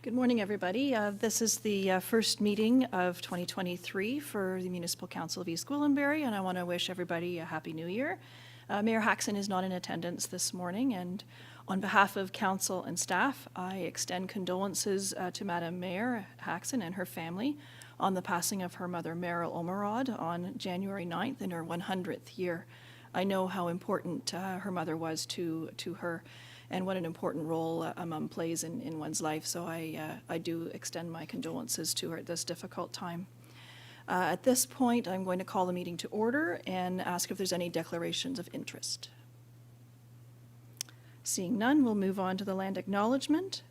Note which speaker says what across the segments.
Speaker 1: Good morning, everybody. This is the first meeting of 2023 for the Municipal Council of East Gwillimbury, and I want to wish everybody a Happy New Year. Mayor Hackson is not in attendance this morning, and on behalf of Council and staff, I extend condolences to Madam Mayor Hackson and her family on the passing of her mother, Meryl Omerod, on January 9th in her 100th year. I know how important her mother was to her, and what an important role a mum plays in one's life. So I do extend my condolences to her at this difficult time. At this point, I'm going to call the meeting to order and ask if there's any declarations of interest. Seeing none, we'll move on to the land acknowledgement.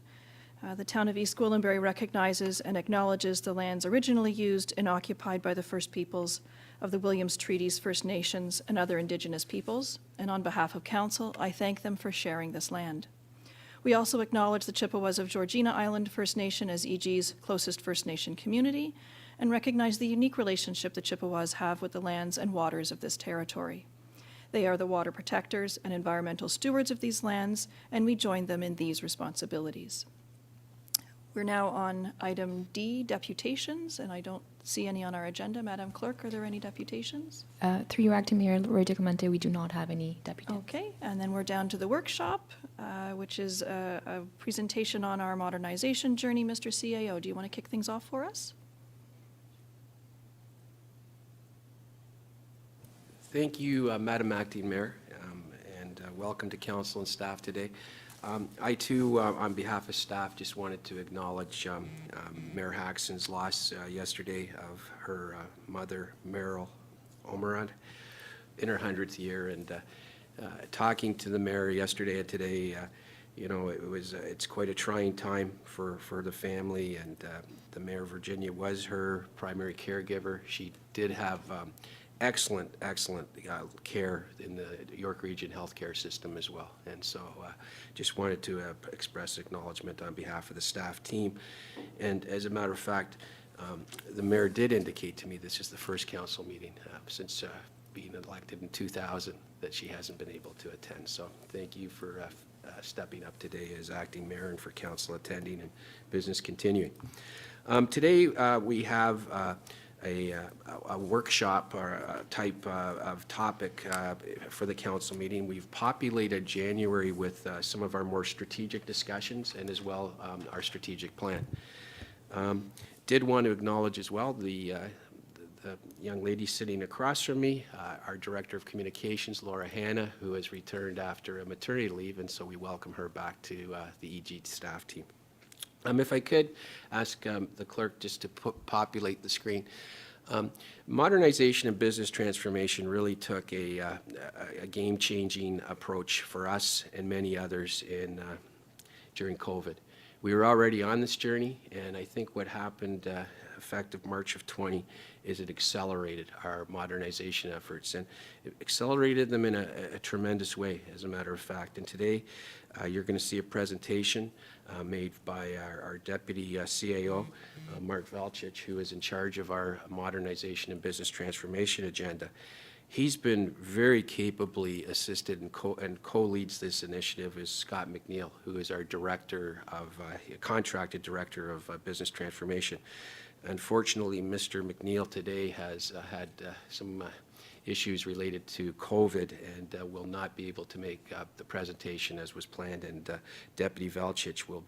Speaker 1: The town of East Gwillimbury recognizes and acknowledges the lands originally used and occupied by the First Peoples of the Williams Treaties First Nations and other Indigenous peoples, and on behalf of Council, I thank them for sharing this land. We also acknowledge the Chippewas of Georgina Island First Nation as EG's closest First Nation community, and recognize the unique relationship the Chippewas have with the lands and waters of this territory. They are the water protectors and environmental stewards of these lands, and we join them in these responsibilities. We're now on item D, deputations, and I don't see any on our agenda. Madam Clerk, are there any deputations?
Speaker 2: Through you, Acting Mayor Roy DeClemente, we do not have any deputies.
Speaker 1: Okay, and then we're down to the workshop, which is a presentation on our modernization journey. Mr. CAO, do you want to kick things off for us?
Speaker 3: Thank you, Madam Acting Mayor, and welcome to Council and staff today. I too, on behalf of staff, just wanted to acknowledge Mayor Hackson's loss yesterday of her mother, Meryl Omerod, in her 100th year. And talking to the mayor yesterday and today, you know, it's quite a trying time for the family. And the Mayor of Virginia was her primary caregiver. She did have excellent care in the York Region healthcare system as well. And so just wanted to express acknowledgement on behalf of the staff team. And as a matter of fact, the mayor did indicate to me this is the first council meeting since being elected in 2000 that she hasn't been able to attend. So thank you for stepping up today as acting mayor and for council attending and business continuing. Today we have a workshop or a type of topic for the council meeting. We've populated January with some of our more strategic discussions and as well our strategic plan. Did want to acknowledge as well the young lady sitting across from me, our Director of Communications, Laura Hanna, who has returned after a maternity leave, and so we welcome her back to the EG staff team. If I could ask the clerk just to populate the screen. Modernization and business transformation really took a game-changing approach for us and many others during COVID. We were already on this journey, and I think what happened effective March of 20 is it accelerated our modernization efforts, and it accelerated them in a tremendous way, as a matter of fact. And today you're going to see a presentation made by our Deputy CAO, Mark Velchich, who is in charge of our modernization and business transformation agenda. He's been very capably assisted and co-leads this initiative is Scott McNeil, who is our contracted director of business transformation. Unfortunately, Mr. McNeil today has had some issues related to COVID and will not be able to make the presentation as was planned, and Deputy Velchich will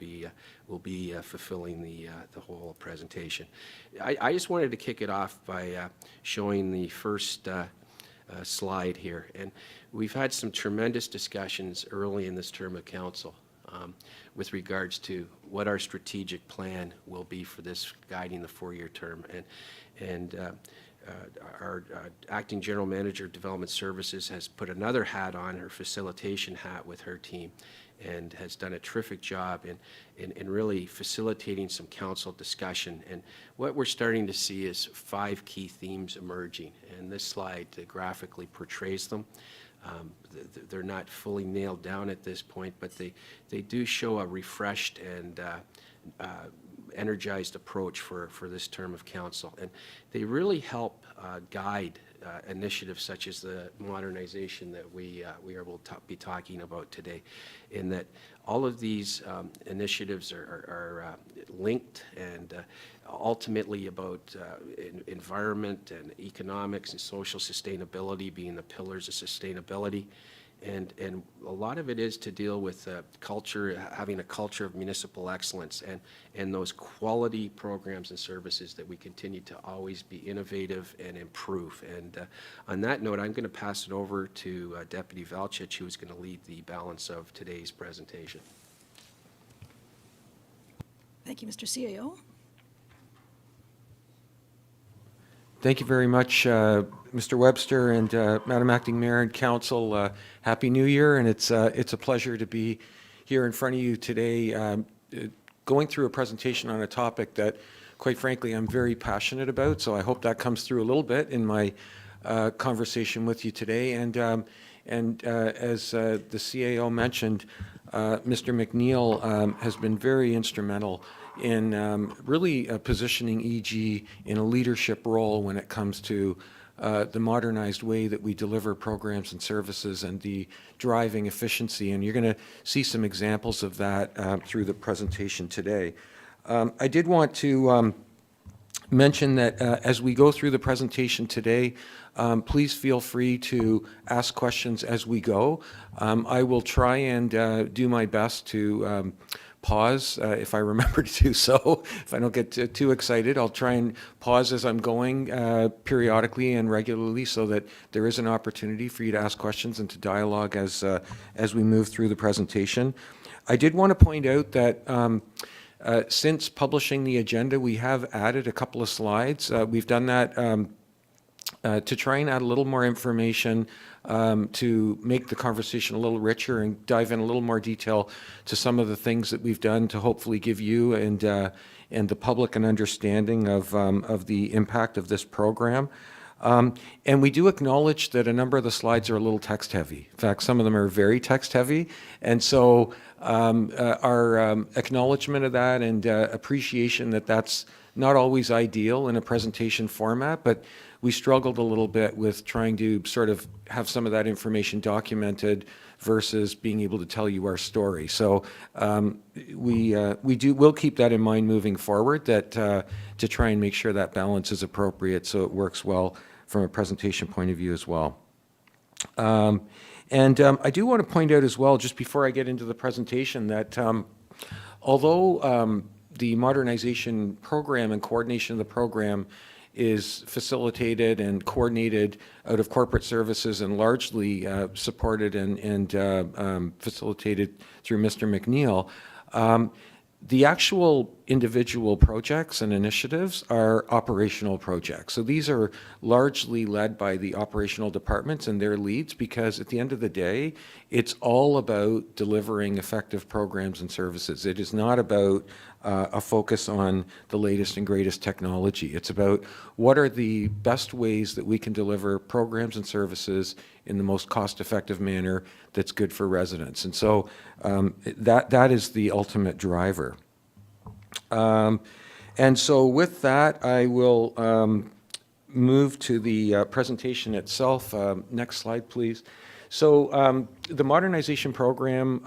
Speaker 3: be fulfilling the whole presentation. I just wanted to kick it off by showing the first slide here, and we've had some tremendous discussions early in this term of council with regards to what our strategic plan will be for this guiding the 4-year term, and our acting general manager of development services has put another hat on, her facilitation hat, with her team, and has done a terrific job in really facilitating some council discussion. And what we're starting to see is 5 key themes emerging, and this slide graphically portrays them. They're not fully nailed down at this point, but they do show a refreshed and energized approach for this term of council, and they really help guide initiatives such as the modernization that we are be talking about today, in that all of these initiatives are linked and ultimately about environment and economics and social sustainability being the pillars of sustainability. And a lot of it is to deal with culture, having a culture of municipal excellence and those quality programs and services that we continue to always be innovative and improve. And on that note, I'm going to pass it over to Deputy Valchich, who is going to lead the balance of today's presentation.
Speaker 1: Thank you, Mr. CAO.
Speaker 4: Thank you very much, Mr. Webster and Madam Acting Mayor and Council. Happy New Year, and it's a pleasure to be here in front of you today, going through a presentation on a topic that, quite frankly, I'm very passionate about. So I hope that comes through a little bit in my conversation with you today. And as the CAO mentioned, Mr. McNeil has been very instrumental in really positioning EG in a leadership role when it comes to the modernized way that we deliver programs and services and the driving efficiency. And you're going to see some examples of that through the presentation today. I did want to mention that as we go through the presentation today, please feel free to ask questions as we go. I will try and do my best to pause if I remember to do so. If I don't get too excited, I'll try and pause as I'm going periodically and regularly so that there is an opportunity for you to ask questions and to dialogue as we move through the presentation. I did want to point out that since publishing the agenda, we have added a couple of slides. We've done that to try and add a little more information to make the conversation a little richer and dive in a little more detail to some of the things that we've done to hopefully give you and the public an understanding of the impact of this program. And we do acknowledge that a number of the slides are a little text heavy. In fact, some of them are very text heavy. And so our acknowledgement of that and appreciation that that's not always ideal in a presentation format, but we struggled a little bit with trying to sort of have some of that information documented versus being able to tell you our story. So we'll keep that in mind moving forward, that to try and make sure that balance is appropriate so it works well from a presentation point of view as well. I do want to point out as well, just before I get into the presentation, that although the modernization program and coordination of the program is facilitated and coordinated out of corporate services and largely supported and facilitated through Mr. McNeil, the actual individual projects and initiatives are operational projects. So these are largely led by the operational departments and their leads, because at the end of the day, it's all about delivering effective programs and services. It is not about a focus on the latest and greatest technology. It's about what are the best ways that we can deliver programs and services in the most cost-effective manner that's good for residents. And so that is the ultimate driver. And so with that, I will move to the presentation itself. Next slide, please. So the modernization program,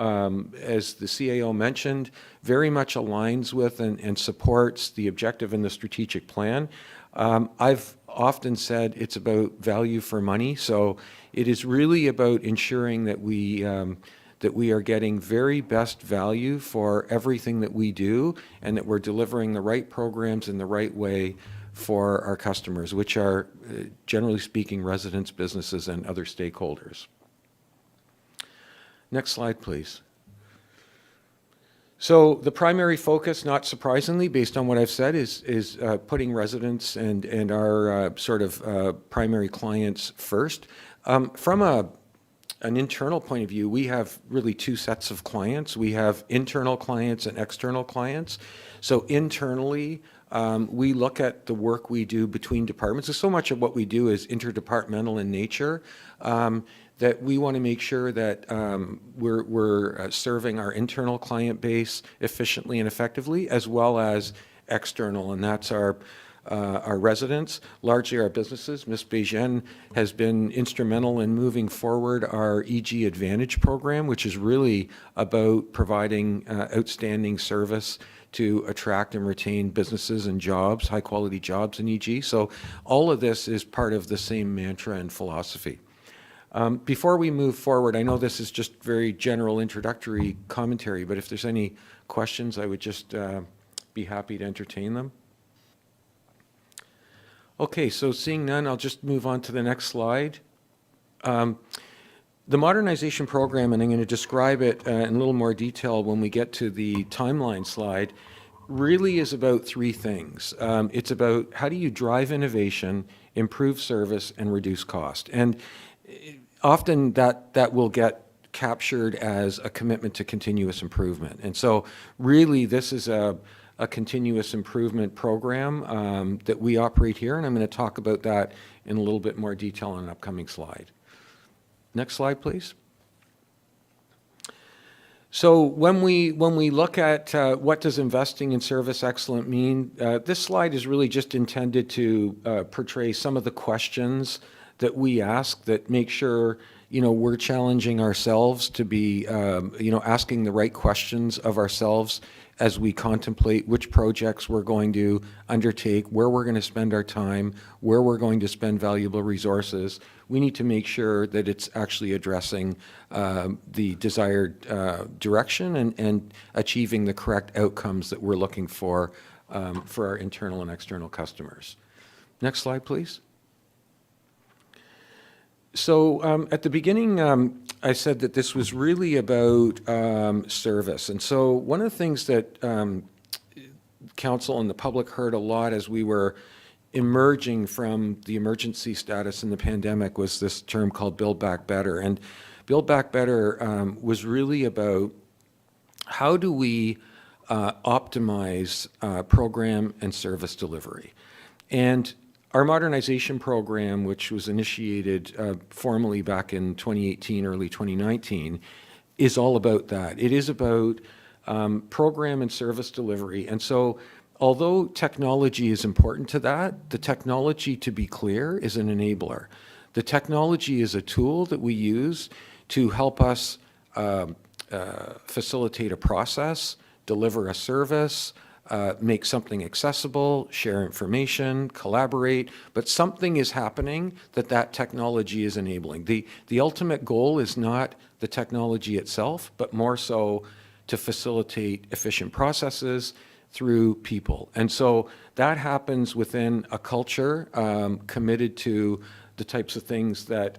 Speaker 4: as the CAO mentioned, very much aligns with and supports the objective in the strategic plan. I've often said it's about value for money. So it is really about ensuring that we are getting very best value for everything that we do, and that we're delivering the right programs in the right way for our customers, which are, generally speaking, residents, businesses, and other stakeholders. Next slide, please. So the primary focus, not surprisingly, based on what I've said, is putting residents and our sort of primary clients first. From an internal point of view, we have really two sets of clients. We have internal clients and external clients. So internally, we look at the work we do between departments. So much of what we do is interdepartmental in nature, that we want to make sure that we're serving our internal client base efficiently and effectively, as well as external, and that's our our residents, largely our businesses. Ms. Bejen has been instrumental in moving forward our EG Advantage program, which is really about providing outstanding service to attract and retain businesses and jobs, high-quality jobs in EG. So all of this is part of the same mantra and philosophy. Before we move forward, I know this is just very general introductory commentary, but if there's any questions, I would just be happy to entertain them. Okay, so seeing none, I'll just move on to the next slide. The modernization program, and I'm going to describe it in a little more detail when we get to the timeline slide, really is about three things. It's about how do you drive innovation, improve service, and reduce cost. And often that will get captured as a commitment to continuous improvement. And so really this is a continuous improvement program that we operate here, and I'm going to talk about that in a little bit more detail on an upcoming slide. Next slide, please. So when we look at what does investing in service excellence mean, this slide is really just intended to portray some of the questions that we ask that make sure we're challenging ourselves to be asking the right questions of ourselves as we contemplate which projects we're going to undertake, where we're going to spend our time, where we're going to spend valuable resources. We need to make sure that it's actually addressing the desired direction and achieving the correct outcomes that we're looking for our internal and external customers. Next slide, please. So at the beginning, I said that this was really about service. And so one of the things that Council and the public heard a lot as we were emerging from the emergency status in the pandemic was this term called Build Back Better. And Build Back Better was really about how do we optimize program and service delivery. And our modernization program, which was initiated formally back in 2018, early 2019, is all about that. It is about program and service delivery. And so although technology is important to that, the technology, to be clear, is an enabler. The technology is a tool that we use to help us facilitate a process, deliver a service, make something accessible, share information, collaborate, but something is happening that technology is enabling. The ultimate goal is not the technology itself, but more so to facilitate efficient processes through people. And so that happens within a culture committed to the types of things that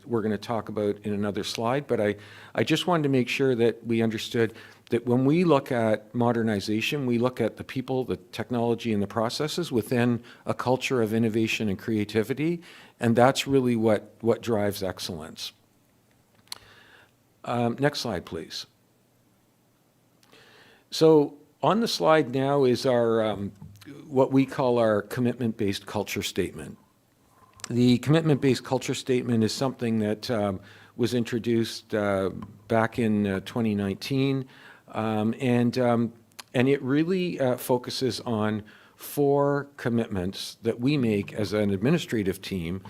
Speaker 4: we're going to talk about in another slide. But I just wanted to make sure that we understood that when we look at modernization, we look at the people, the technology, and the processes within a culture of innovation and creativity, and that's really what drives excellence. Next slide, please. So on the slide now is our what we call our commitment-based culture statement. The commitment-based culture statement is something that was introduced back in 2019. And it really focuses on 4 commitments that we make as an administrative team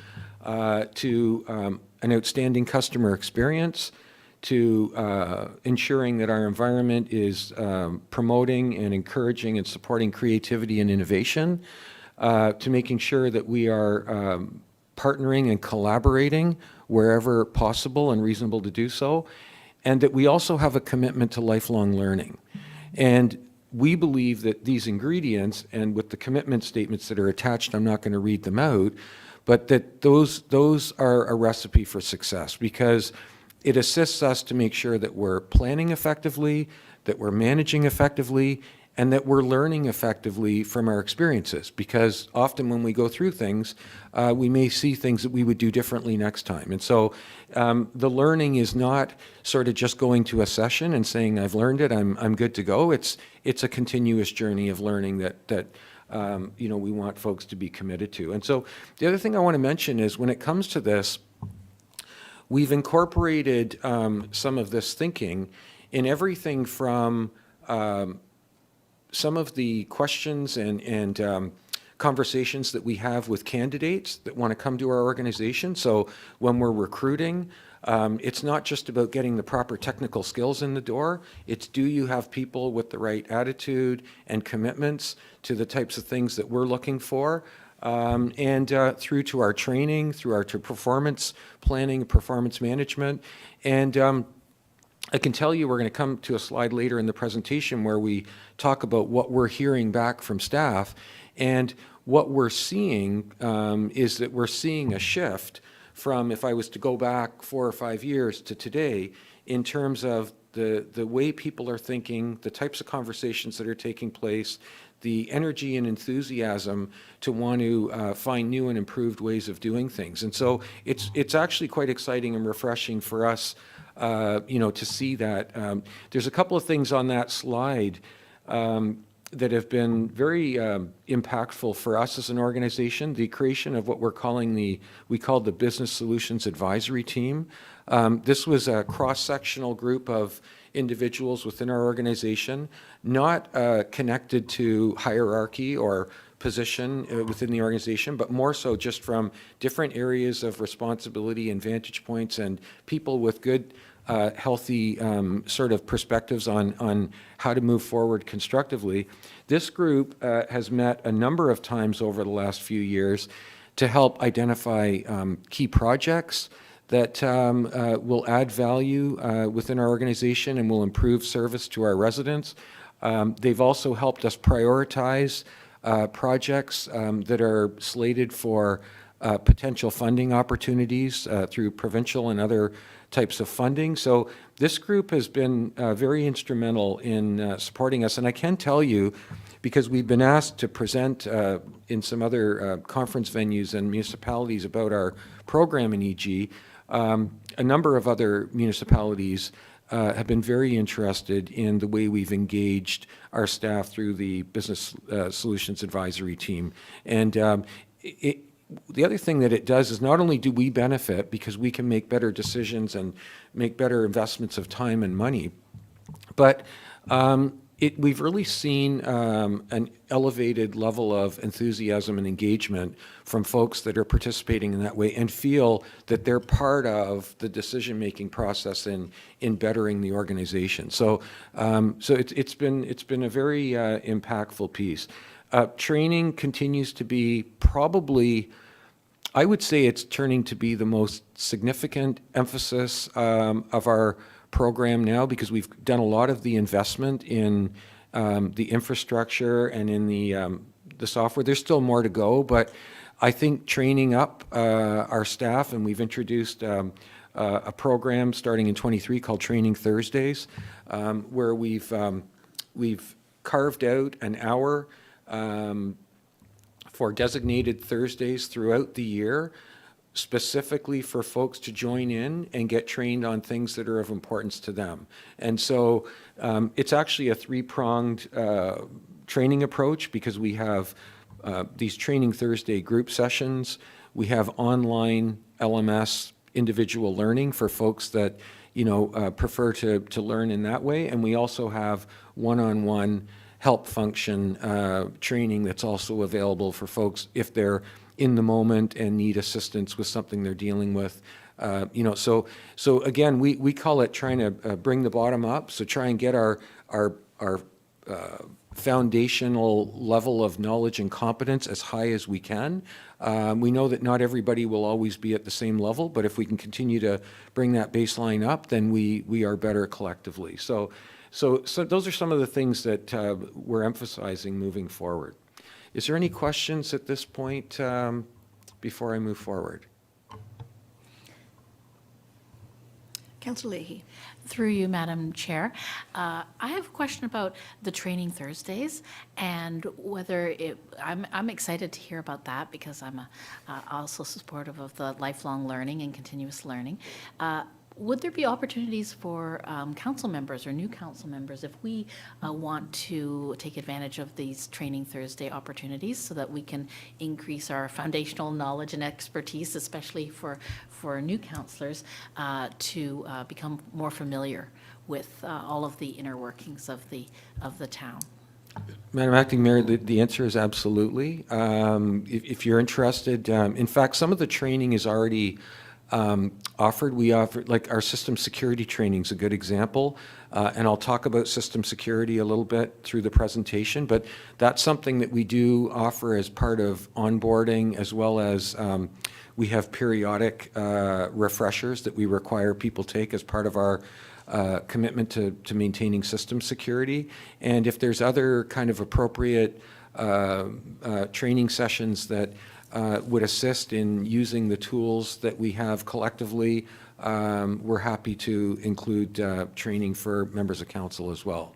Speaker 4: to an outstanding customer experience, to ensuring that our environment is promoting and encouraging and supporting creativity and innovation, to making sure that we are partnering and collaborating wherever possible and reasonable to do so, and that we also have a commitment to lifelong learning. And we believe that these ingredients, and with the commitment statements that are attached, I'm not going to read them out, but that those are a recipe for success, because it assists us to make sure that we're planning effectively, that we're managing effectively, and that we're learning effectively from our experiences. Because often when we go through things, we may see things that we would do differently next time. And so the learning is not sort of just going to a session and saying, I've learned it, I'm good to go. It's a continuous journey of learning that we want folks to be committed to. And so the other thing I want to mention is when it comes to this, we've incorporated some of this thinking in everything from some of the questions and conversations that we have with candidates that want to come to our organization. So when we're recruiting, it's not just about getting the proper technical skills in the door. It's, do you have people with the right attitude and commitments to the types of things that we're looking for? And through to our training, through our to performance planning, performance management. And I can tell you, we're going to come to a slide later in the presentation where we talk about what we're hearing back from staff. And what we're seeing is that we're seeing a shift from, if I was to go back 4 or 5 years to today, in terms of the way people are thinking, the types of conversations that are taking place, the energy and enthusiasm to want to find new and improved ways of doing things. And so it's actually quite exciting and refreshing for us, to see that. There's a couple of things on that slide that have been very impactful for us as an organization. The creation of what we call the Business Solutions Advisory Team. This was a cross-sectional group of individuals within our organization, not connected to hierarchy or position within the organization, but more so just from different areas of responsibility and vantage points, and people with good, healthy sort of perspectives on how to move forward constructively. This group has met a number of times over the last few years to help identify key projects that will add value within our organization and will improve service to our residents. They've also helped us prioritize projects that are slated for potential funding opportunities through provincial and other types of funding. So this group has been very instrumental in supporting us. And I can tell you, because we've been asked to present in some other conference venues and municipalities about our program in EG, a number of other municipalities have been very interested in the way we've engaged our staff through the Business Solutions Advisory Team. And the other thing that it does is not only do we benefit because we can make better decisions and make better investments of time and money, but we've really seen an elevated level of enthusiasm and engagement from folks that are participating in that way and feel that they're part of the decision-making process in bettering the organization. So, it's been a very impactful piece. Training continues to be probably, I would say it's turning to be the most significant emphasis of our program now, because we've done a lot of the investment in the infrastructure and in the software. There's still more to go, but I think training up our staff, and we've introduced a program starting in '23 called Training Thursdays, where we've carved out an hour for designated Thursdays throughout the year, specifically for folks to join in and get trained on things that are of importance to them. And so it's actually a three-pronged training approach, because we have these Training Thursday group sessions. We have online LMS individual learning for folks that prefer to learn in that way. And we also have one-on-one help function training that's also available for folks if they're in the moment and need assistance with something they're dealing with. So again, we call it trying to bring the bottom up. So try and get our foundational level of knowledge and competence as high as we can. We know that not everybody will always be at the same level, but if we can continue to bring that baseline up, then we are better collectively. So those are some of the things that we're emphasizing moving forward. Is there any questions at this point before I move forward?
Speaker 1: Councillor Leahy.
Speaker 5: Through you, Madam Chair. I have a question about the Training Thursdays and whether I'm excited to hear about that, because I'm also supportive of the lifelong learning and continuous learning. Would there be opportunities for council members or new council members if we want to take advantage of these Training Thursday opportunities so that we can increase our foundational knowledge and expertise, especially for new councillors, to become more familiar with all of the inner workings of the town?
Speaker 4: Madam Acting Mayor, the answer is absolutely. If you're interested, in fact, some of the training is already offered. We offer, like our system security training is a good example, and I'll talk about system security a little bit through the presentation, but that's something that we do offer as part of onboarding, as well as we have periodic refreshers that we require people take as part of our commitment to maintaining system security. And if there's other kind of appropriate training sessions that would assist in using the tools that we have collectively, we're happy to include training for members of council as well.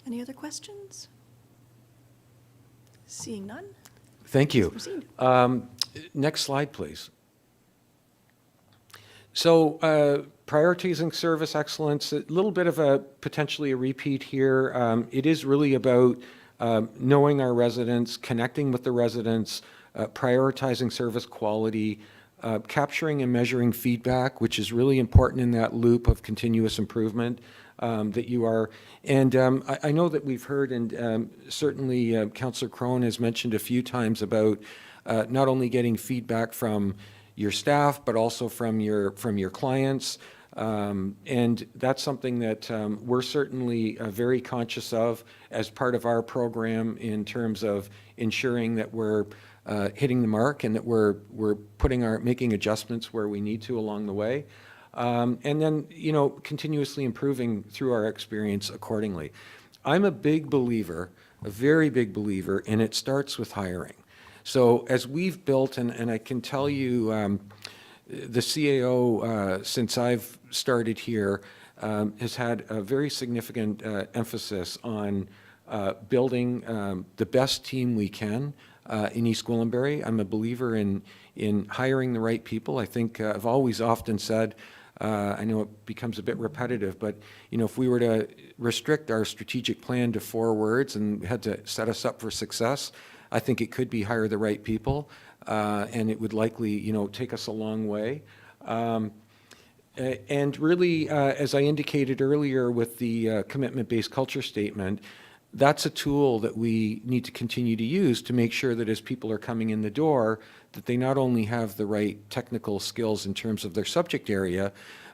Speaker 1: Any other questions? Seeing none,
Speaker 4: Thank you.
Speaker 1: proceed.
Speaker 4: Next slide, please. So prioritizing service excellence, a little bit of a potentially a repeat here. It is really about knowing our residents, connecting with the residents, prioritizing service quality, capturing and measuring feedback, which is really important in that loop of continuous improvement that you are. And I know that we've heard, and certainly Councillor Crone has mentioned a few times about not only getting feedback from your staff, but also from your clients. And that's something that we're certainly very conscious of as part of our program in terms of ensuring that we're hitting the mark and that we're making adjustments where we need to along the way. And then, you know, continuously improving through our experience accordingly. I'm a big believer, a very big believer, and it starts with hiring. So as we've built, and I can tell you, the CAO, since I've started here, has had a very significant emphasis on building the best team we can in East Gwillimbury. I'm a believer in hiring the right people. I think I've always often said, I know it becomes a bit repetitive, but you know, if we were to restrict our strategic plan to 4 words and had to set us up for success, I think it could be hire the right people, and it would likely, you know, take us a long way. And really, as I indicated earlier with the commitment-based culture statement, that's a tool that we need to continue to use to make sure that as people are coming in the door, that they not only have the right technical skills in terms of their subject area,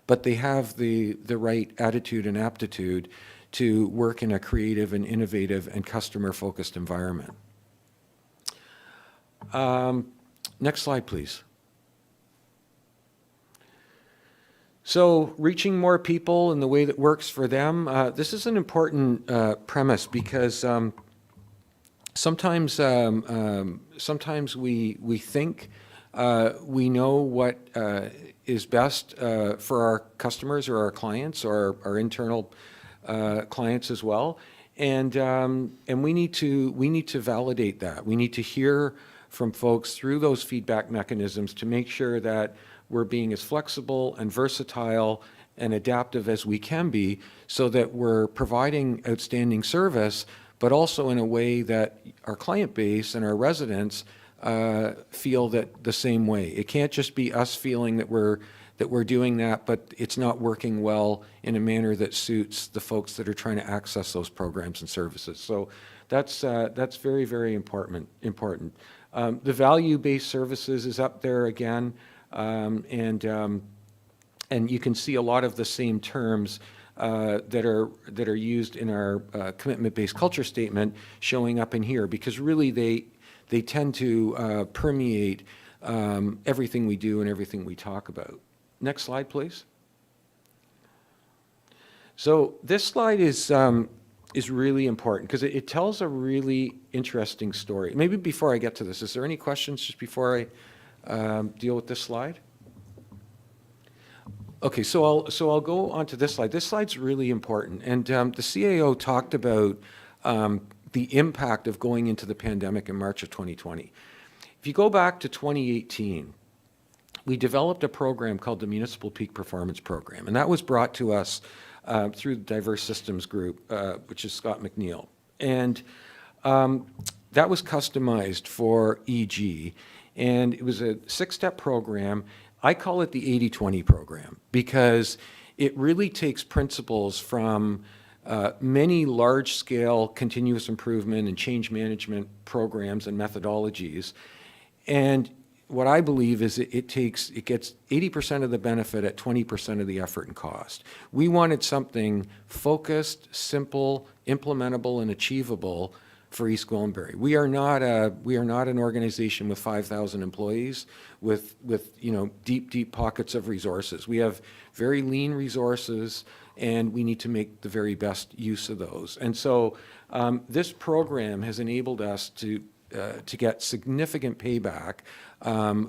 Speaker 4: but they have the right attitude and aptitude to work in a creative and innovative and customer-focused environment. Next slide, please. So reaching more people in the way that works for them, this is an important premise because sometimes we think we know what is best for our customers or our clients or our internal clients as well, and we need to validate that. We need to hear from folks through those feedback mechanisms to make sure that we're being as flexible and versatile and adaptive as we can be so that we're providing outstanding service, but also in a way that our client base and our residents feel that the same way. It can't just be us feeling that we're doing that, but it's not working well in a manner that suits the folks that are trying to access those programs and services. So that's very, very important. The value-based services is up there again, and you can see a lot of the same terms that are used in our commitment-based culture statement showing up in here, because really they tend to permeate everything we do and everything we talk about. Next slide, please. So this slide is really important because it tells a really interesting story. Maybe before I get to this, is there any questions just before I deal with this slide? Okay, so I'll go on to this slide. This slide's really important, and the CAO talked about the impact of going into the pandemic in March of 2020. If you go back to 2018, we developed a program called the Municipal Peak Performance Program, and that was brought to us through the Diverse Systems Group, which is Scott McNeil. And that was customized for EG, and it was a 6-step program. I call it the 80-20 program because it really takes principles from many large-scale continuous improvement and change management programs and methodologies. And what I believe is it gets 80% of the benefit at 20% of the effort and cost. We wanted something focused, simple, implementable, and achievable for East Gwillimbury. We are not an organization with 5,000 employees with deep pockets of resources. We have very lean resources, and we need to make the very best use of those. And so this program has enabled us to get significant payback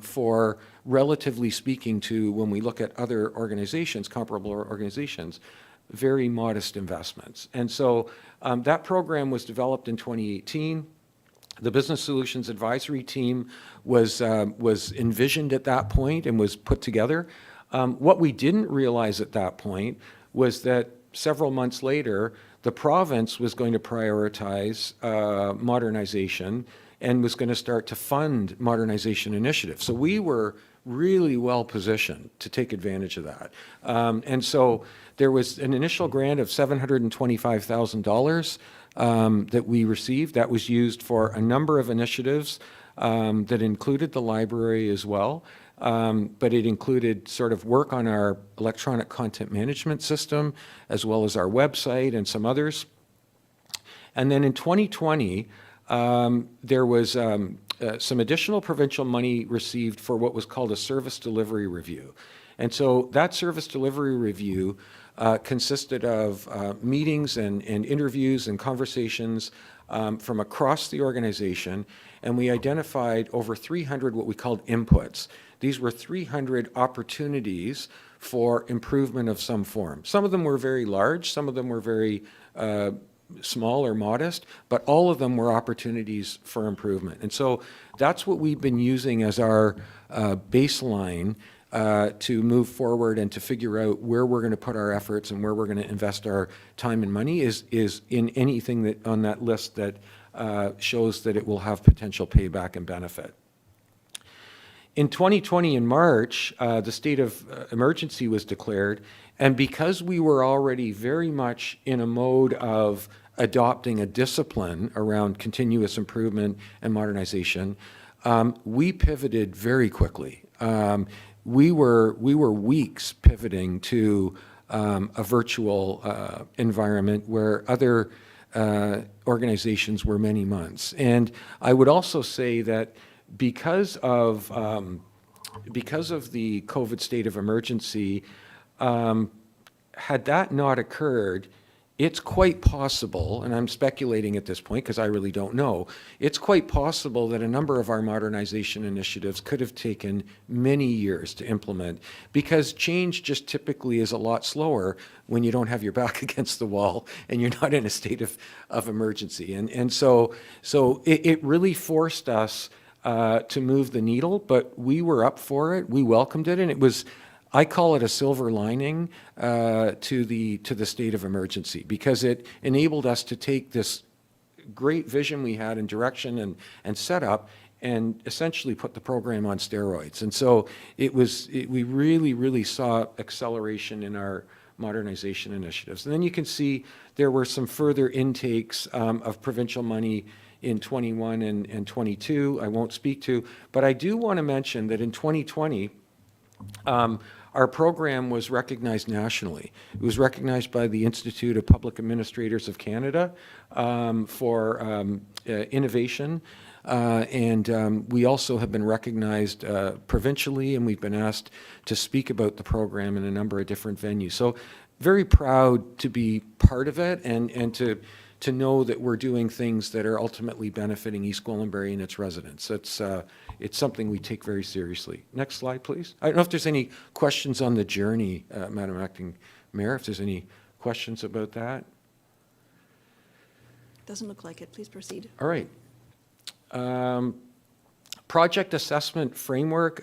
Speaker 4: for, relatively speaking, to when we look at other organizations, comparable organizations, very modest investments. And so that program was developed in 2018. The Business Solutions Advisory Team was envisioned at that point and was put together. What we didn't realize at that point was that several months later, the province was going to prioritize modernization and was going to start to fund modernization initiatives. So we were really well positioned to take advantage of that. And so there was an initial grant of $725,000 that we received. That was used for a number of initiatives that included the library as well. But it included sort of work on our electronic content management system, as well as our website and some others. And then in 2020, there was some additional provincial money received for what was called a service delivery review. And so that service delivery review consisted of meetings and interviews and conversations from across the organization, and we identified over 300 what we called inputs. These were 300 opportunities for improvement of some form. Some of them were very large, some of them were very small or modest, but all of them were opportunities for improvement. And so that's what we've been using as our baseline to move forward and to figure out where we're going to put our efforts and where we're going to invest our time and money is in anything that on that list that shows that it will have potential payback and benefit. In 2020, in March, the state of emergency was declared, and because we were already very much in a mode of adopting a discipline around continuous improvement and modernization, we pivoted very quickly. We were weeks pivoting to a virtual environment where other organizations were many months. And I would also say that because of the COVID state of emergency, had that not occurred, it's quite possible, and I'm speculating at this point because I really don't know, it's quite possible that a number of our modernization initiatives could have taken many years to implement, because change just typically is a lot slower when you don't have your back against the wall and you're not in a state of emergency. And so it really forced us to move the needle, but we were up for it, we welcomed it, and it was, I call it a silver lining to the state of emergency, because it enabled us to take this great vision we had and direction and setup and essentially put the program on steroids. And so we really saw acceleration in our modernization initiatives. And then you can see there were some further intakes of provincial money in 21 and 22, I won't speak to, but I do want to mention that in 2020, our program was recognized nationally. It was recognized by the Institute of Public Administrators of Canada for innovation, and we also have been recognized provincially, and we've been asked to speak about the program in a number of different venues. So very proud to be part of it and to know that we're doing things that are ultimately benefiting East Gwillimbury and its residents. It's something we take very seriously. Next slide, please. I don't know if there's any questions on the journey, Madam Acting Mayor, if there's any questions about that.
Speaker 1: Doesn't look like it. Please proceed.
Speaker 4: All right. Project assessment framework.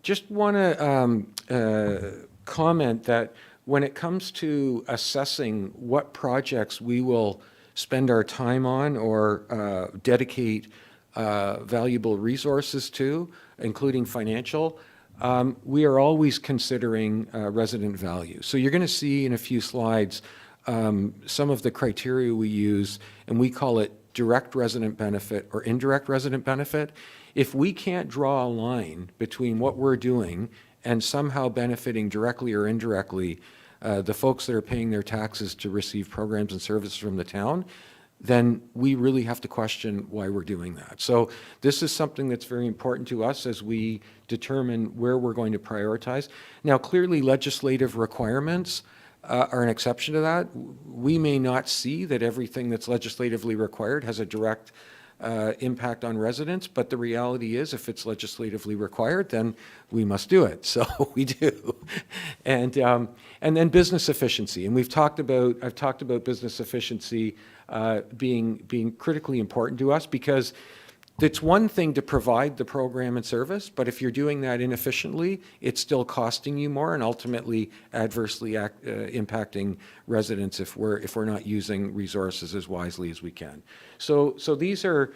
Speaker 4: Just want to comment that when it comes to assessing what projects we will spend our time on or dedicate valuable resources to, including financial, we are always considering resident value. So you're going to see in a few slides some of the criteria we use, and we call it direct resident benefit or indirect resident benefit. If we can't draw a line between what we're doing and somehow benefiting directly or indirectly the folks that are paying their taxes to receive programs and services from the town, then we really have to question why we're doing that. So this is something that's very important to us as we determine where we're going to prioritize. Now, clearly, legislative requirements are an exception to that. We may not see that everything that's legislatively required has a direct impact on residents, but the reality is if it's legislatively required, then we must do it. So we do. And then business efficiency. And I've talked about business efficiency being critically important to us, because it's one thing to provide the program and service, but if you're doing that inefficiently, it's still costing you more and ultimately adversely impacting residents if we're not using resources as wisely as we can. So these are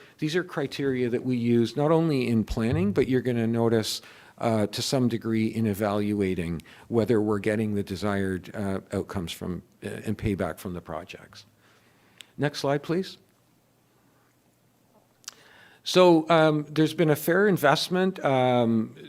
Speaker 4: criteria that we use not only in planning, but you're going to notice to some degree in evaluating whether we're getting the desired outcomes from and payback from the projects. Next slide, please. So there's been a fair investment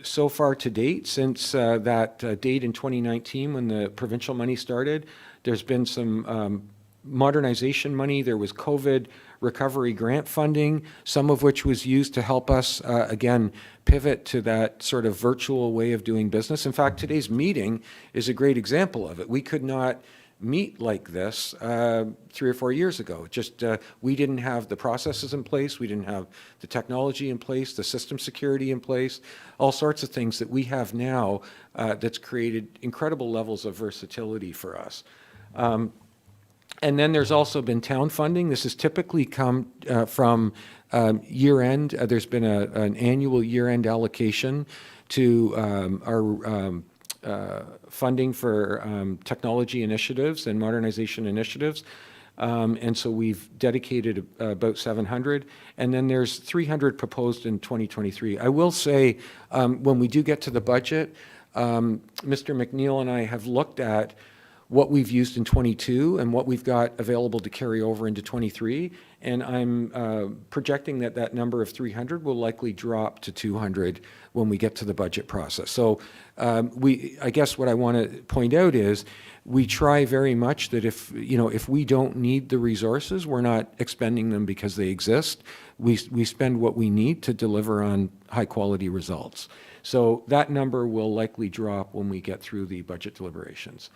Speaker 4: so far to date since that date in 2019 when the provincial money started. There's been some modernization money. There was COVID recovery grant funding, some of which was used to help us, again, pivot to that sort of virtual way of doing business. In fact, today's meeting is a great example of it. We could not meet like this 3 or 4 years ago. Just we didn't have the processes in place, we didn't have the technology in place, the system security in place, all sorts of things that we have now that's created incredible levels of versatility for us. And then there's also been town funding. This has typically come from year-end. There's been an annual year-end allocation to our funding for technology initiatives and modernization initiatives. And so we've dedicated about 700, and then there's 300 proposed in 2023. I will say, when we do get to the budget, Mr. McNeil and I have looked at what we've used in 22 and what we've got available to carry over into 23, and I'm projecting that that number of 300 will likely drop to 200 when we get to the budget process. So I guess what I want to point out is we try very much that if we don't need the resources, we're not expending them because they exist. We spend what we need to deliver on high quality results. So that number will likely drop when we get through the budget deliberations.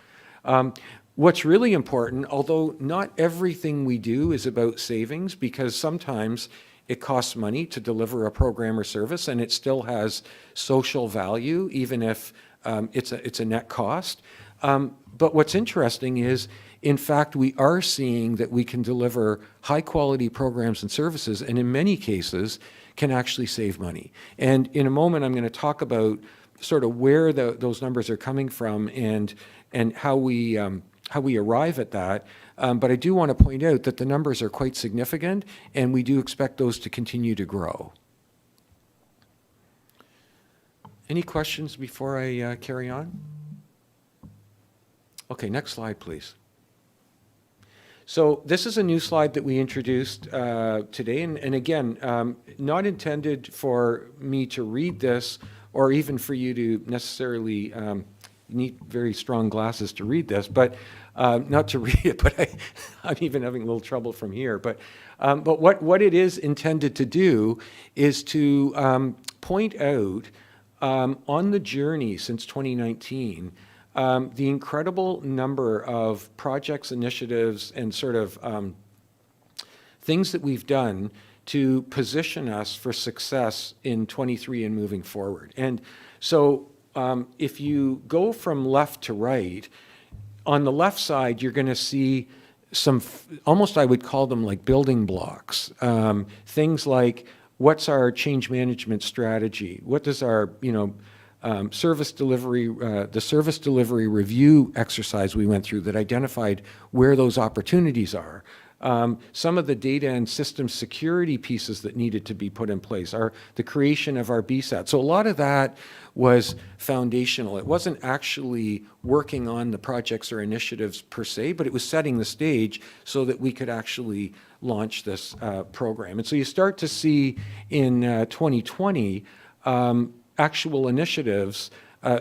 Speaker 4: What's really important, although not everything we do is about savings, because sometimes it costs money to deliver a program or service and it still has social value, even if it's a net cost. But what's interesting is, in fact, we are seeing that we can deliver high quality programs and services, and in many cases can actually save money. And in a moment, I'm going to talk about sort of where those numbers are coming from and how we arrive at that. But I do want to point out that the numbers are quite significant, and we do expect those to continue to grow. Any questions before I carry on? Okay, next slide, please. So this is a new slide that we introduced today, and again, not intended for me to read this or even for you to necessarily need very strong glasses to read this, but not to read it, but I'm even having a little trouble from here. But what it is intended to do is to point out on the journey since 2019, the incredible number of projects, initiatives, and sort of things that we've done to position us for success in 23 and moving forward. And so if you go from left to right, on the left side, you're going to see some, almost I would call them like building blocks. Things like, what's our change management strategy? What does our, service delivery, the service delivery review exercise we went through that identified where those opportunities are. some of the data and system security pieces that needed to be put in place, the creation of our BSAT. So a lot of that was foundational. It wasn't actually working on the projects or initiatives per se, but it was setting the stage so that we could actually launch this program. And so you start to see in 2020 actual initiatives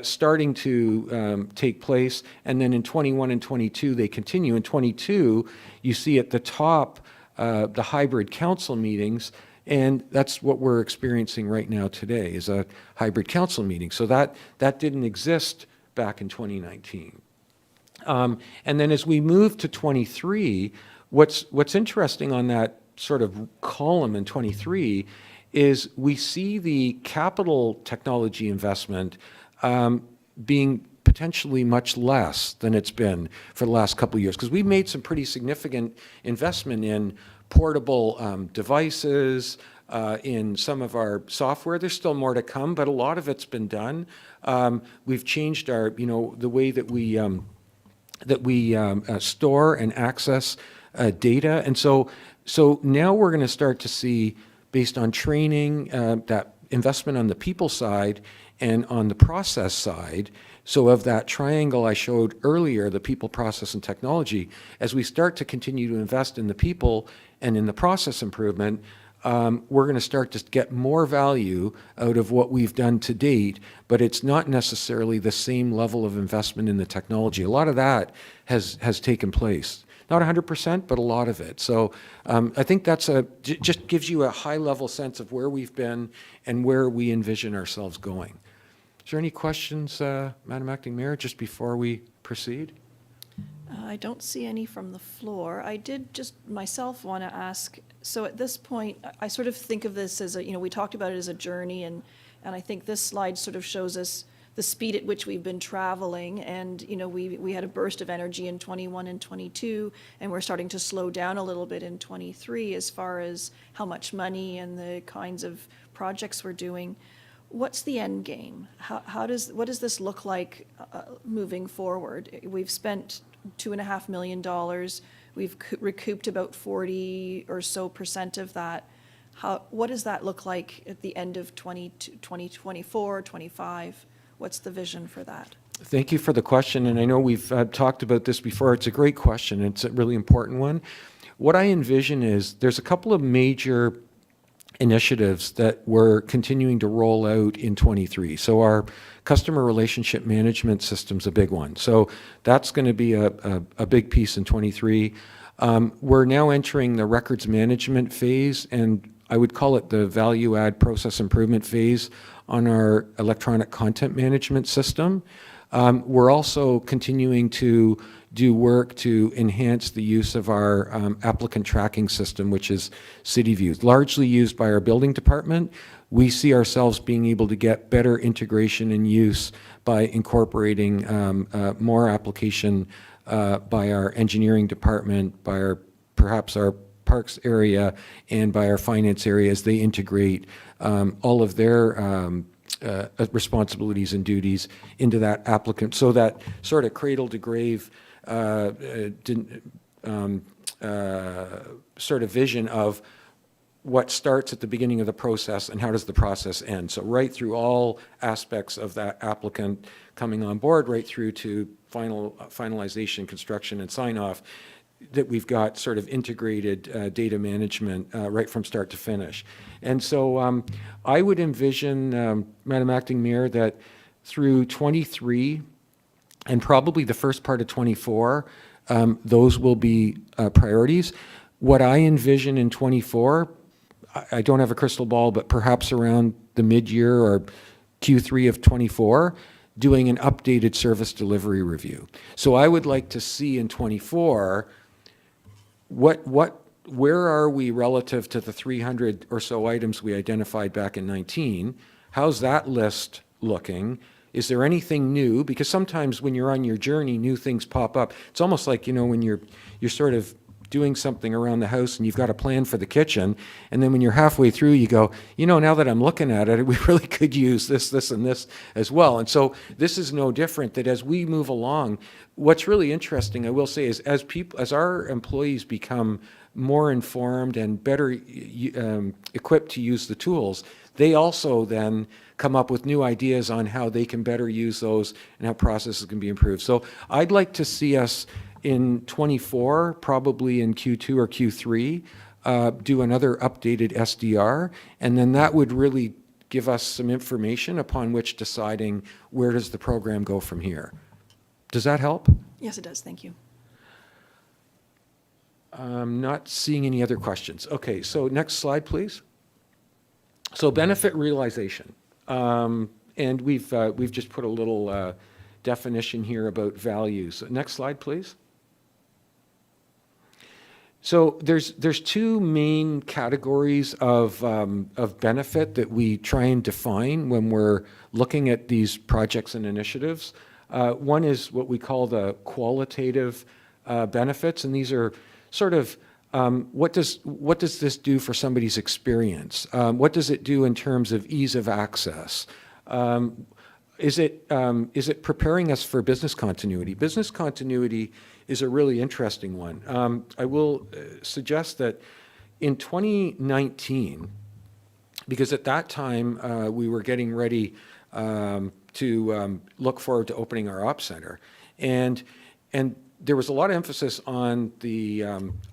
Speaker 4: starting to take place, and then in 21 and 22 they continue. In 22, you see at the top the hybrid council meetings, and that's what we're experiencing right now today, is a hybrid council meeting. So that didn't exist back in 2019. And then as we move to 23, what's interesting on that sort of column in 23 is we see the capital technology investment being potentially much less than it's been for the last couple of years, because we've made some pretty significant investment in portable devices, in some of our software. There's still more to come, but a lot of it's been done. We've changed our, the way that we store and access data, and so now we're going to start to see, based on training, that investment on the people side and on the process side. So of that triangle I showed earlier, the people, process, and technology, as we start to continue to invest in the people and in the process improvement, we're going to start to get more value out of what we've done to date, but it's not necessarily the same level of investment in the technology. A lot of that has taken place. Not 100%, but a lot of it. So I think that's just gives you a high-level sense of where we've been and where we envision ourselves going. Is there any questions, Madam Acting Mayor, just before we proceed?
Speaker 1: I don't see any from the floor. I did just myself want to ask, so at this point, I sort of think of this as we talked about it as a journey, and I think this slide sort of shows us the speed at which we've been traveling, and we had a burst of energy in 21 and 22, and we're starting to slow down a little bit in 23 as far as how much money and the kinds of projects we're doing. What's the end game? What does this look like moving forward? We've spent $2.5 million. We've recouped about 40 or so % of that. What does that look like at the end of 2024, 25? What's the vision for that?
Speaker 4: Thank you for the question, and I know we've talked about this before. It's a great question. It's a really important one. What I envision is there's a couple of major initiatives that we're continuing to roll out in 23. So our customer relationship management system's a big one. So that's going to be a big piece in 23. We're now entering the records management phase, and I would call it the value add process improvement phase on our electronic content management system. We're also continuing to do work to enhance the use of our applicant tracking system, which is CityView, largely used by our building department. We see ourselves being able to get better integration and use by incorporating more application by our engineering department, by perhaps our parks area, and by our finance area as they integrate all of their responsibilities and duties into that applicant, so that sort of cradle to grave sort of vision of what starts at the beginning of the process and how does the process end. So right through all aspects of that applicant coming on board, right through to finalization, construction, and sign-off, that we've got sort of integrated data management right from start to finish. And so I would envision, Madam Acting Mayor, that through 23 and probably the first part of 24, those will be priorities. What I envision in 24, I don't have a crystal ball, but perhaps around the mid-year or Q3 of 24, doing an updated service delivery review. So I would like to see in 24, where are we relative to the 300 or so items we identified back in 19? How's that list looking? Is there anything new? Because sometimes when you're on your journey, new things pop up. It's almost like, when you're sort of doing something around the house and you've got a plan for the kitchen, and then when you're halfway through, you go, you know, now that I'm looking at it, we really could use this, this, and this as well. And so this is no different, that as we move along, what's really interesting, I will say, is as our employees become more informed and better equipped to use the tools, they also then come up with new ideas on how they can better use those and how processes can be improved. So I'd like to see us in 24, probably in Q2 or Q3, do another updated SDR, and then that would really give us some information upon which deciding where does the program go from here. Does that help?
Speaker 1: Yes, it does. Thank you.
Speaker 4: I'm not seeing any other questions. Okay, so next slide, please. So benefit realization. And we've just put a little definition here about values. Next slide, please. So there's two main categories of benefit that we try and define when we're looking at these projects and initiatives. One is what we call the qualitative benefits, and these are sort of what does this do for somebody's experience? What does it do in terms of ease of access? Is it preparing us for business continuity? Business continuity is a really interesting one. I will suggest that in 2019, because at that time we were getting ready to look forward to opening our ops center, and there was a lot of emphasis on the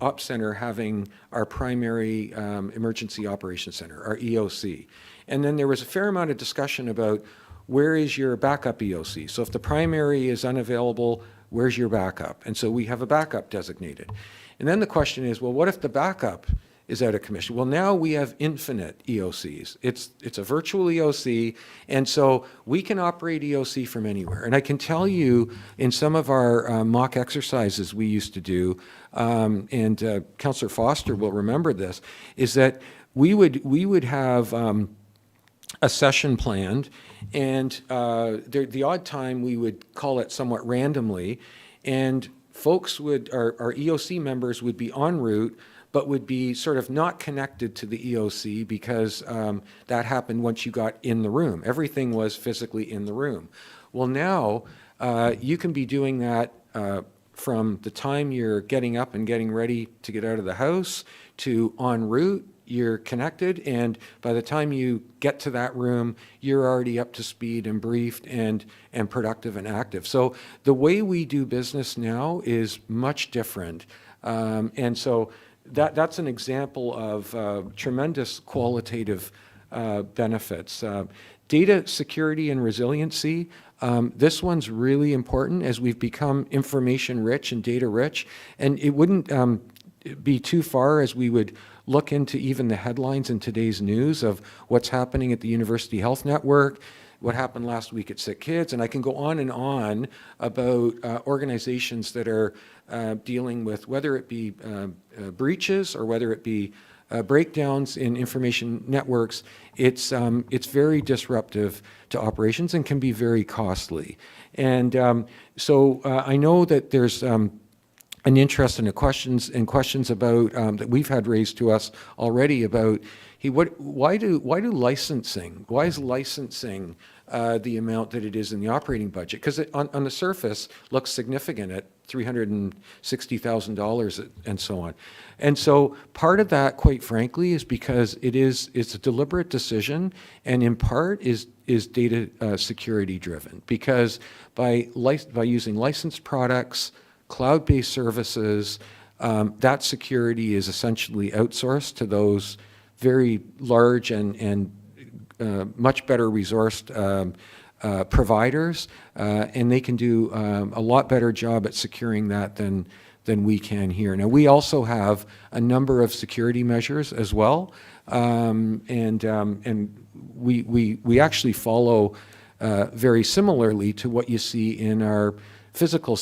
Speaker 4: ops center having our primary emergency operations center, our EOC. And then there was a fair amount of discussion about where is your backup EOC? So if the primary is unavailable, where's your backup? And so we have a backup designated. And then the question is, well, what if the backup is out of commission? Well, now we have infinite EOCs. It's a virtual EOC, and so we can operate EOC from anywhere. And I can tell you, in some of our mock exercises we used to do, and Councillor Foster will remember this, is that we would have a session planned, and the odd time we would call it somewhat randomly, and folks our EOC members would be en route, but would be sort of not connected to the EOC because that happened once you got in the room. Everything was physically in the room. Well, now you can be doing that from the time you're getting up and getting ready to get out of the house to en route. You're connected, and by the time you get to that room, you're already up to speed and briefed and productive and active. So the way we do business now is much different. And so that's an example of tremendous qualitative benefits. Data security and resiliency, this one's really important as we've become information rich and data rich, and it wouldn't be too far as we would look into even the headlines in today's news of what's happening at the University Health Network, what happened last week at Sick Kids, and I can go on about organizations that are dealing with whether it be breaches or whether it be breakdowns in information networks. It's very disruptive to operations and can be very costly. And so I know that there's an interest in the questions about that we've had raised to us already about why is licensing the amount that it is in the operating budget? Because on the surface looks significant at $360,000 and so on. And so part of that, quite frankly, is because it's a deliberate decision, and in part is data security driven. Because by using licensed products, cloud-based services, that security is essentially outsourced to those very large and much better resourced providers, and they can do a lot better job at securing that than we can here. Now, we also have a number of security measures as well, and we actually follow very similarly to what you see in our physical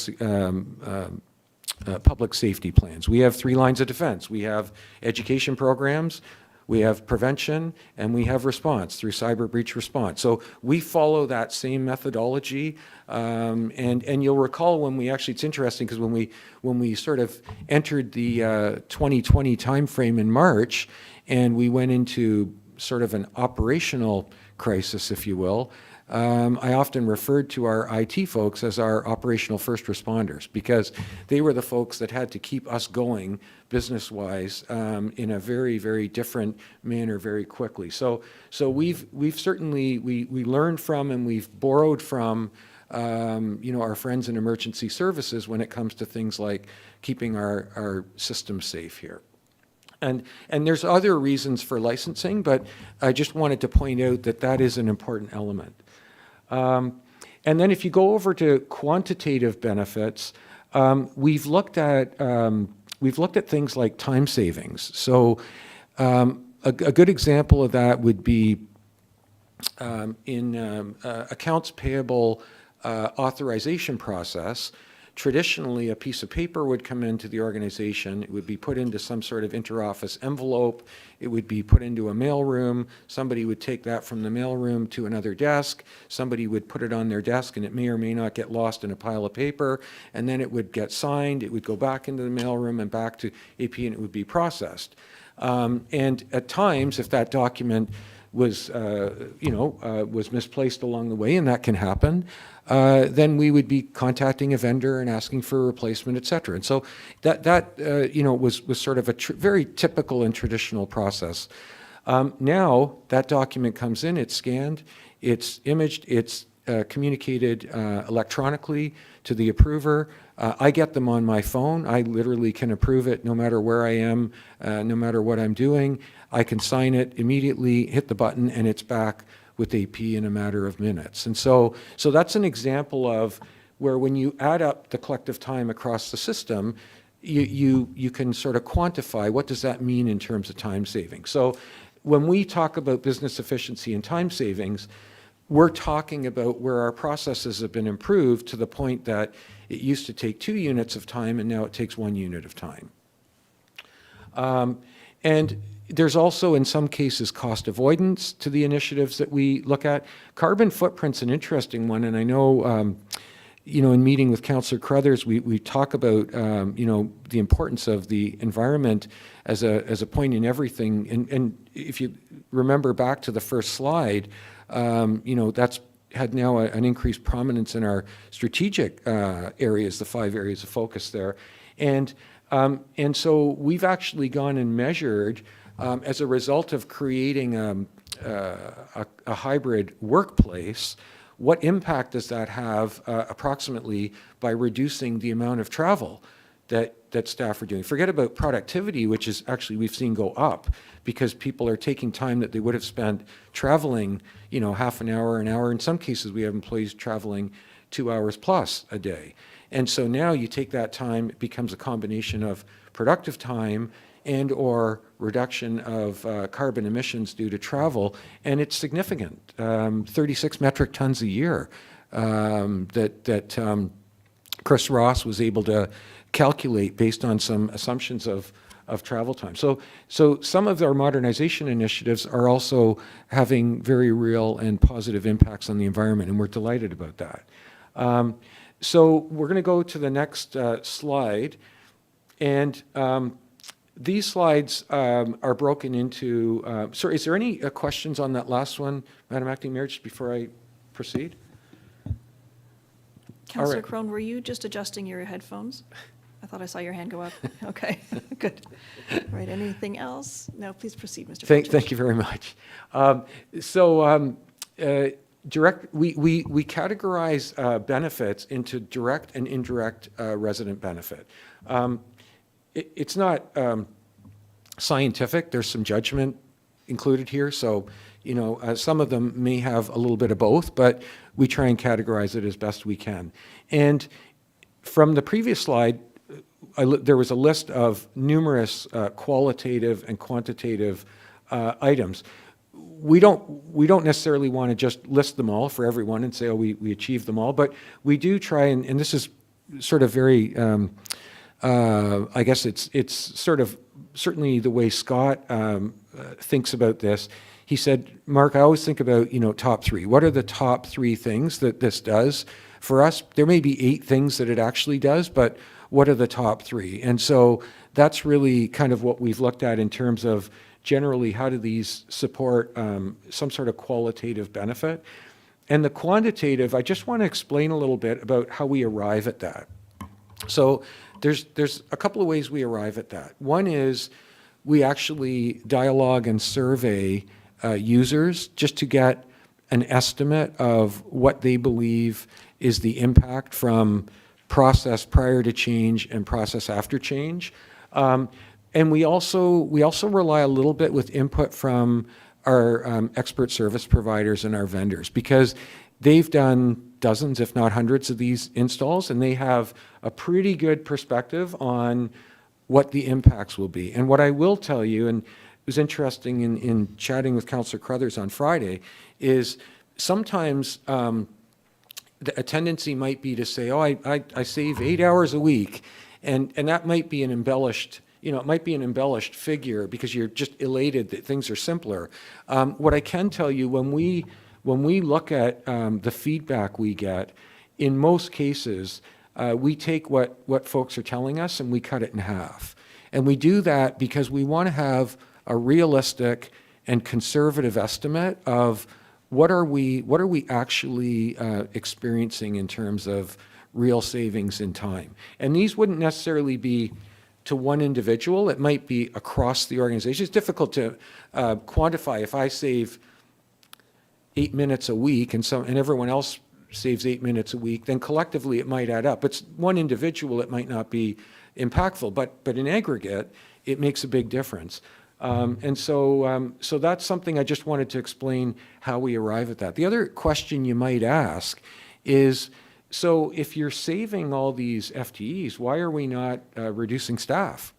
Speaker 4: public safety plans. We have 3 lines of defense. We have education programs, we have prevention, and we have response through cyber breach response. So we follow that same methodology. And you'll recall when we actually, it's interesting because when we sort of entered the 2020 timeframe in March, and we went into sort of an operational crisis, if you will, I often referred to our IT folks as our operational first responders, because they were the folks that had to keep us going business-wise in a very, very different manner very quickly. So we've certainly, we learned from and we've borrowed from our friends in emergency services when it comes to things like keeping our systems safe here. And there's other reasons for licensing, but I just wanted to point out that that is an important element. And then if you go over to quantitative benefits, we've looked at things like time savings. So a good example of that would be in accounts payable authorization process. Traditionally, a piece of paper would come into the organization. It would be put into some sort of interoffice envelope. It would be put into a mailroom. Somebody would take that from the mailroom to another desk. Somebody would put it on their desk, and it may or may not get lost in a pile of paper. And then it would get signed. It would go back into the mailroom and back to AP, and it would be processed. And at times, if that document was misplaced along the way, and that can happen, then we would be contacting a vendor and asking for a replacement, et cetera. And so that was sort of a very typical and traditional process. Now that document comes in, it's scanned, it's imaged, it's communicated electronically to the approver. I get them on my phone. I literally can approve it no matter where I am, no matter what I'm doing. I can sign it immediately, hit the button, and it's back with AP in a matter of minutes. And so that's an example of where when you add up the collective time across the system, you can sort of quantify what does that mean in terms of time saving. So when we talk about business efficiency and time savings, we're talking about where our processes have been improved to the point that it used to take 2 units of time and now it takes 1 unit of time. And there's also, in some cases, cost avoidance to the initiatives that we look at. Carbon footprint's an interesting one, and I know, in meeting with Councillor Crothers, we talk about, the importance of the environment as a point in everything. And if you remember back to the first slide, that's had now an increased prominence in our strategic areas, the 5 areas of focus there. And so we've actually gone and measured, as a result of creating a hybrid workplace, what impact does that have approximately by reducing the amount of travel that staff are doing? Forget about productivity, which is actually we've seen go up because people are taking time that they would have spent traveling, half an hour. In some cases, we have employees traveling 2 hours plus a day. And so now you take that time, it becomes a combination of productive time and or reduction of carbon emissions due to travel, and it's significant. 36 metric tons a year that Chris Ross was able to calculate based on some assumptions of travel time. So some of our modernization initiatives are also having very real and positive impacts on the environment, and we're delighted about that. So we're going to go to the next slide, and these slides are broken into, sorry, is there any questions on that last one, Madam Acting Mayor, just before I proceed?
Speaker 1: Councillor
Speaker 4: right.
Speaker 1: Crone, were you just adjusting your headphones? I thought I saw your hand go up. Okay, good. All right, anything else? No, please proceed, Mr.
Speaker 4: Thank you very much. We categorize benefits into direct and indirect resident benefit. It's not scientific. There's some judgment included here. So, some of them may have a little bit of both, but we try and categorize it as best we can. And from the previous slide, there was a list of numerous qualitative and quantitative items. We don't necessarily want to just list them all for everyone and say, oh, we achieved them all, but we do try, and this is sort of very, I guess it's sort of certainly the way Scott thinks about this, he said, Mark, I always think about, top three. What are the top three things that this does for us? There may be 8 things that it actually does, but what are the top three? And so that's really kind of what we've looked at in terms of generally how do these support some sort of qualitative benefit. And the quantitative, I just want to explain a little bit about how we arrive at that. So there's a couple of ways we arrive at that. One is we actually dialogue and survey users just to get an estimate of what they believe is the impact from process prior to change and process after change. And we also rely a little bit with input from our expert service providers and our vendors, because they've done dozens, if not hundreds, of these installs, and they have a pretty good perspective on what the impacts will be. And what I will tell you, and it was interesting in chatting with Councillor Crothers on Friday, is sometimes a tendency might be to say, oh, I save 8 hours a week, and that might be an embellished, it might be an embellished figure because you're just elated that things are simpler. What I can tell you, when we look at the feedback we get, in most cases, we take what folks are telling us and we cut it in half. And we do that because we want to have a realistic and conservative estimate of what are we actually experiencing in terms of real savings in time. And these wouldn't necessarily be to one individual. It might be across the organization. It's difficult to quantify. If I save 8 minutes a week and everyone else saves 8 minutes a week, then collectively it might add up. But one individual, it might not be impactful, but in aggregate, it makes a big difference. And so that's something I just wanted to explain how we arrive at that. The other question you might ask is, so if you're saving all these FTEs, why are we not reducing staff?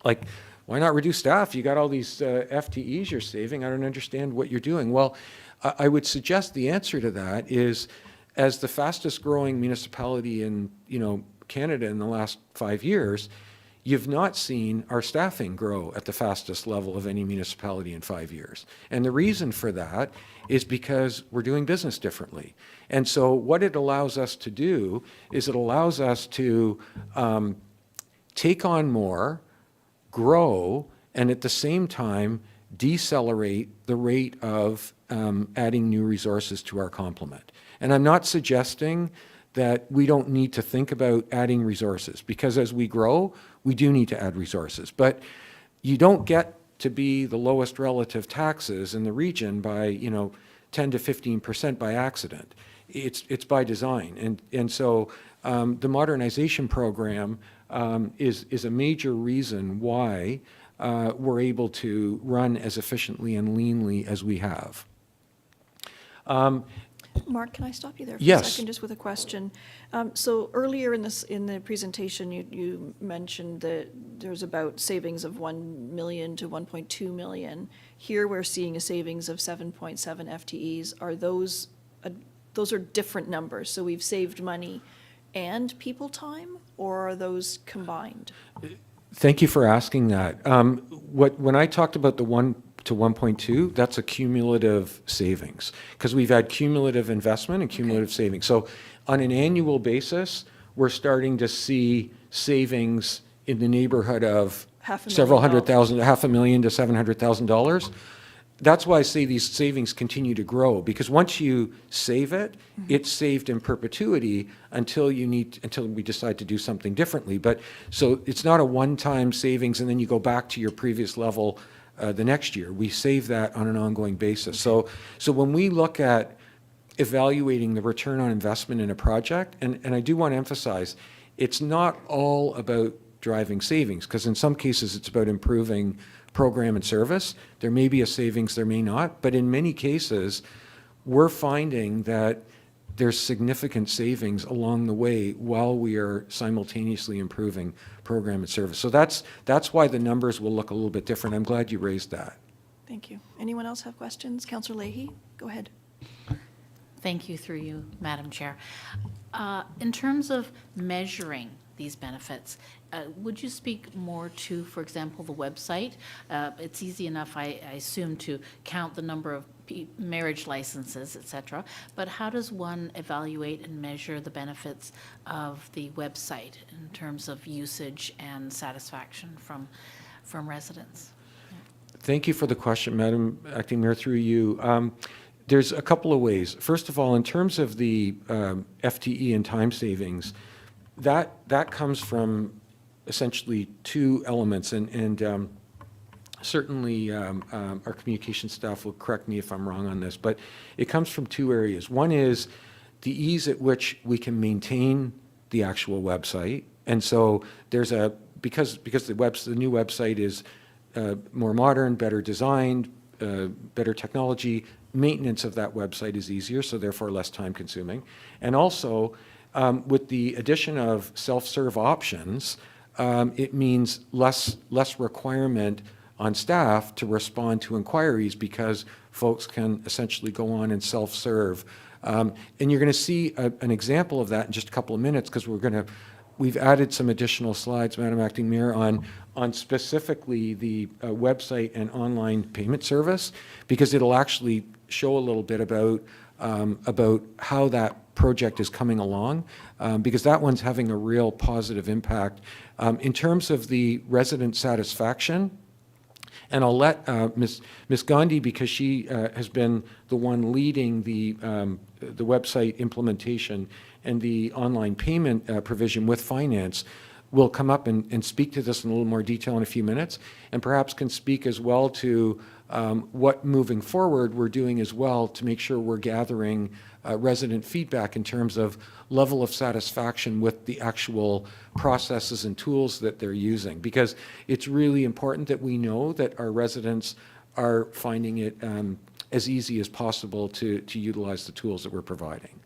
Speaker 4: Like, why not reduce staff? You got all these FTEs you're saving. I don't understand what you're doing. Well, I would suggest the answer to that is, as the fastest growing municipality in Canada in the last 5 years, you've not seen our staffing grow at the fastest level of any municipality in 5 years. And the reason for that is because we're doing business differently. And so what it allows us to do is it allows us to take on more, grow, and at the same time decelerate the rate of adding new resources to our complement. And I'm not suggesting that we don't need to think about adding resources, because as we grow, we do need to add resources. But you don't get to be the lowest relative taxes in the region by 10 to 15% by accident. It's by design. And so the modernization program is a major reason why we're able to run as efficiently and leanly as we have.
Speaker 1: Mark, can I stop you there for
Speaker 4: Yes.
Speaker 1: a second just with a question? So earlier in the presentation, you mentioned that there's about savings of 1 million to 1.2 million. Here we're seeing a savings of 7.7 FTEs. Are those are different numbers? So we've saved money and people time, or are those combined?
Speaker 4: Thank you for asking that. When I talked about the 1 to 1.2, that's a cumulative savings, because we've had cumulative investment and cumulative savings. So on an annual basis, we're starting to see savings in the neighborhood of several hundred thousand, $500,000 to $700,000. That's why I say these savings continue to grow, because once you save it, it's saved in perpetuity until we decide to do something differently. But so it's not a one-time savings and then you go back to your previous level the next year. We save that on an ongoing basis. So when we look at evaluating the return on investment in a project, and I do want to emphasize, it's not all about driving savings, because in some cases it's about improving program and service. There may be a savings, there may not, but in many cases we're finding that there's significant savings along the way while we are simultaneously improving program and service. So that's why the numbers will look a little bit different. I'm glad you raised that.
Speaker 1: Thank you. Anyone else have questions? Councillor Leahy, go ahead.
Speaker 5: Thank you, through you, Madam Chair. In terms of measuring these benefits. Would you speak more to, for example, the website? It's easy enough, I assume, to count the number of marriage licenses, et cetera, but how does one evaluate and measure the benefits of the website in terms of usage and satisfaction from residents?
Speaker 4: Thank you for the question, Madam Acting Mayor, through you. There's a couple of ways. First of all, in terms of the FTE and time savings, that comes from essentially two elements, and certainly our communication staff will correct me if I'm wrong on this, but it comes from two areas. One is the ease at which we can maintain the actual website, and so there's because the new website is more modern, better designed, better technology, maintenance of that website is easier, so therefore less time consuming. And also, with the addition of self-serve options, it means less requirement on staff to respond to inquiries because folks can essentially go on and self-serve. And you're going to see an example of that in just a couple of minutes, because we've added some additional slides, Madam Acting Mayor, on specifically the website and online payment service, because it'll actually show a little bit about how that project is coming along, because that one's having a real positive impact. In terms of the resident satisfaction, and I'll let Ms. Gandhi, because she has been the one leading the website implementation and the online payment provision with finance, will come up and speak to this in a little more detail in a few minutes, and perhaps can speak as well to what moving forward we're doing as well to make sure we're gathering resident feedback in terms of level of satisfaction with the actual processes and tools that they're using, because it's really important that we know that our residents are finding it as easy as possible to utilize the tools that we're providing.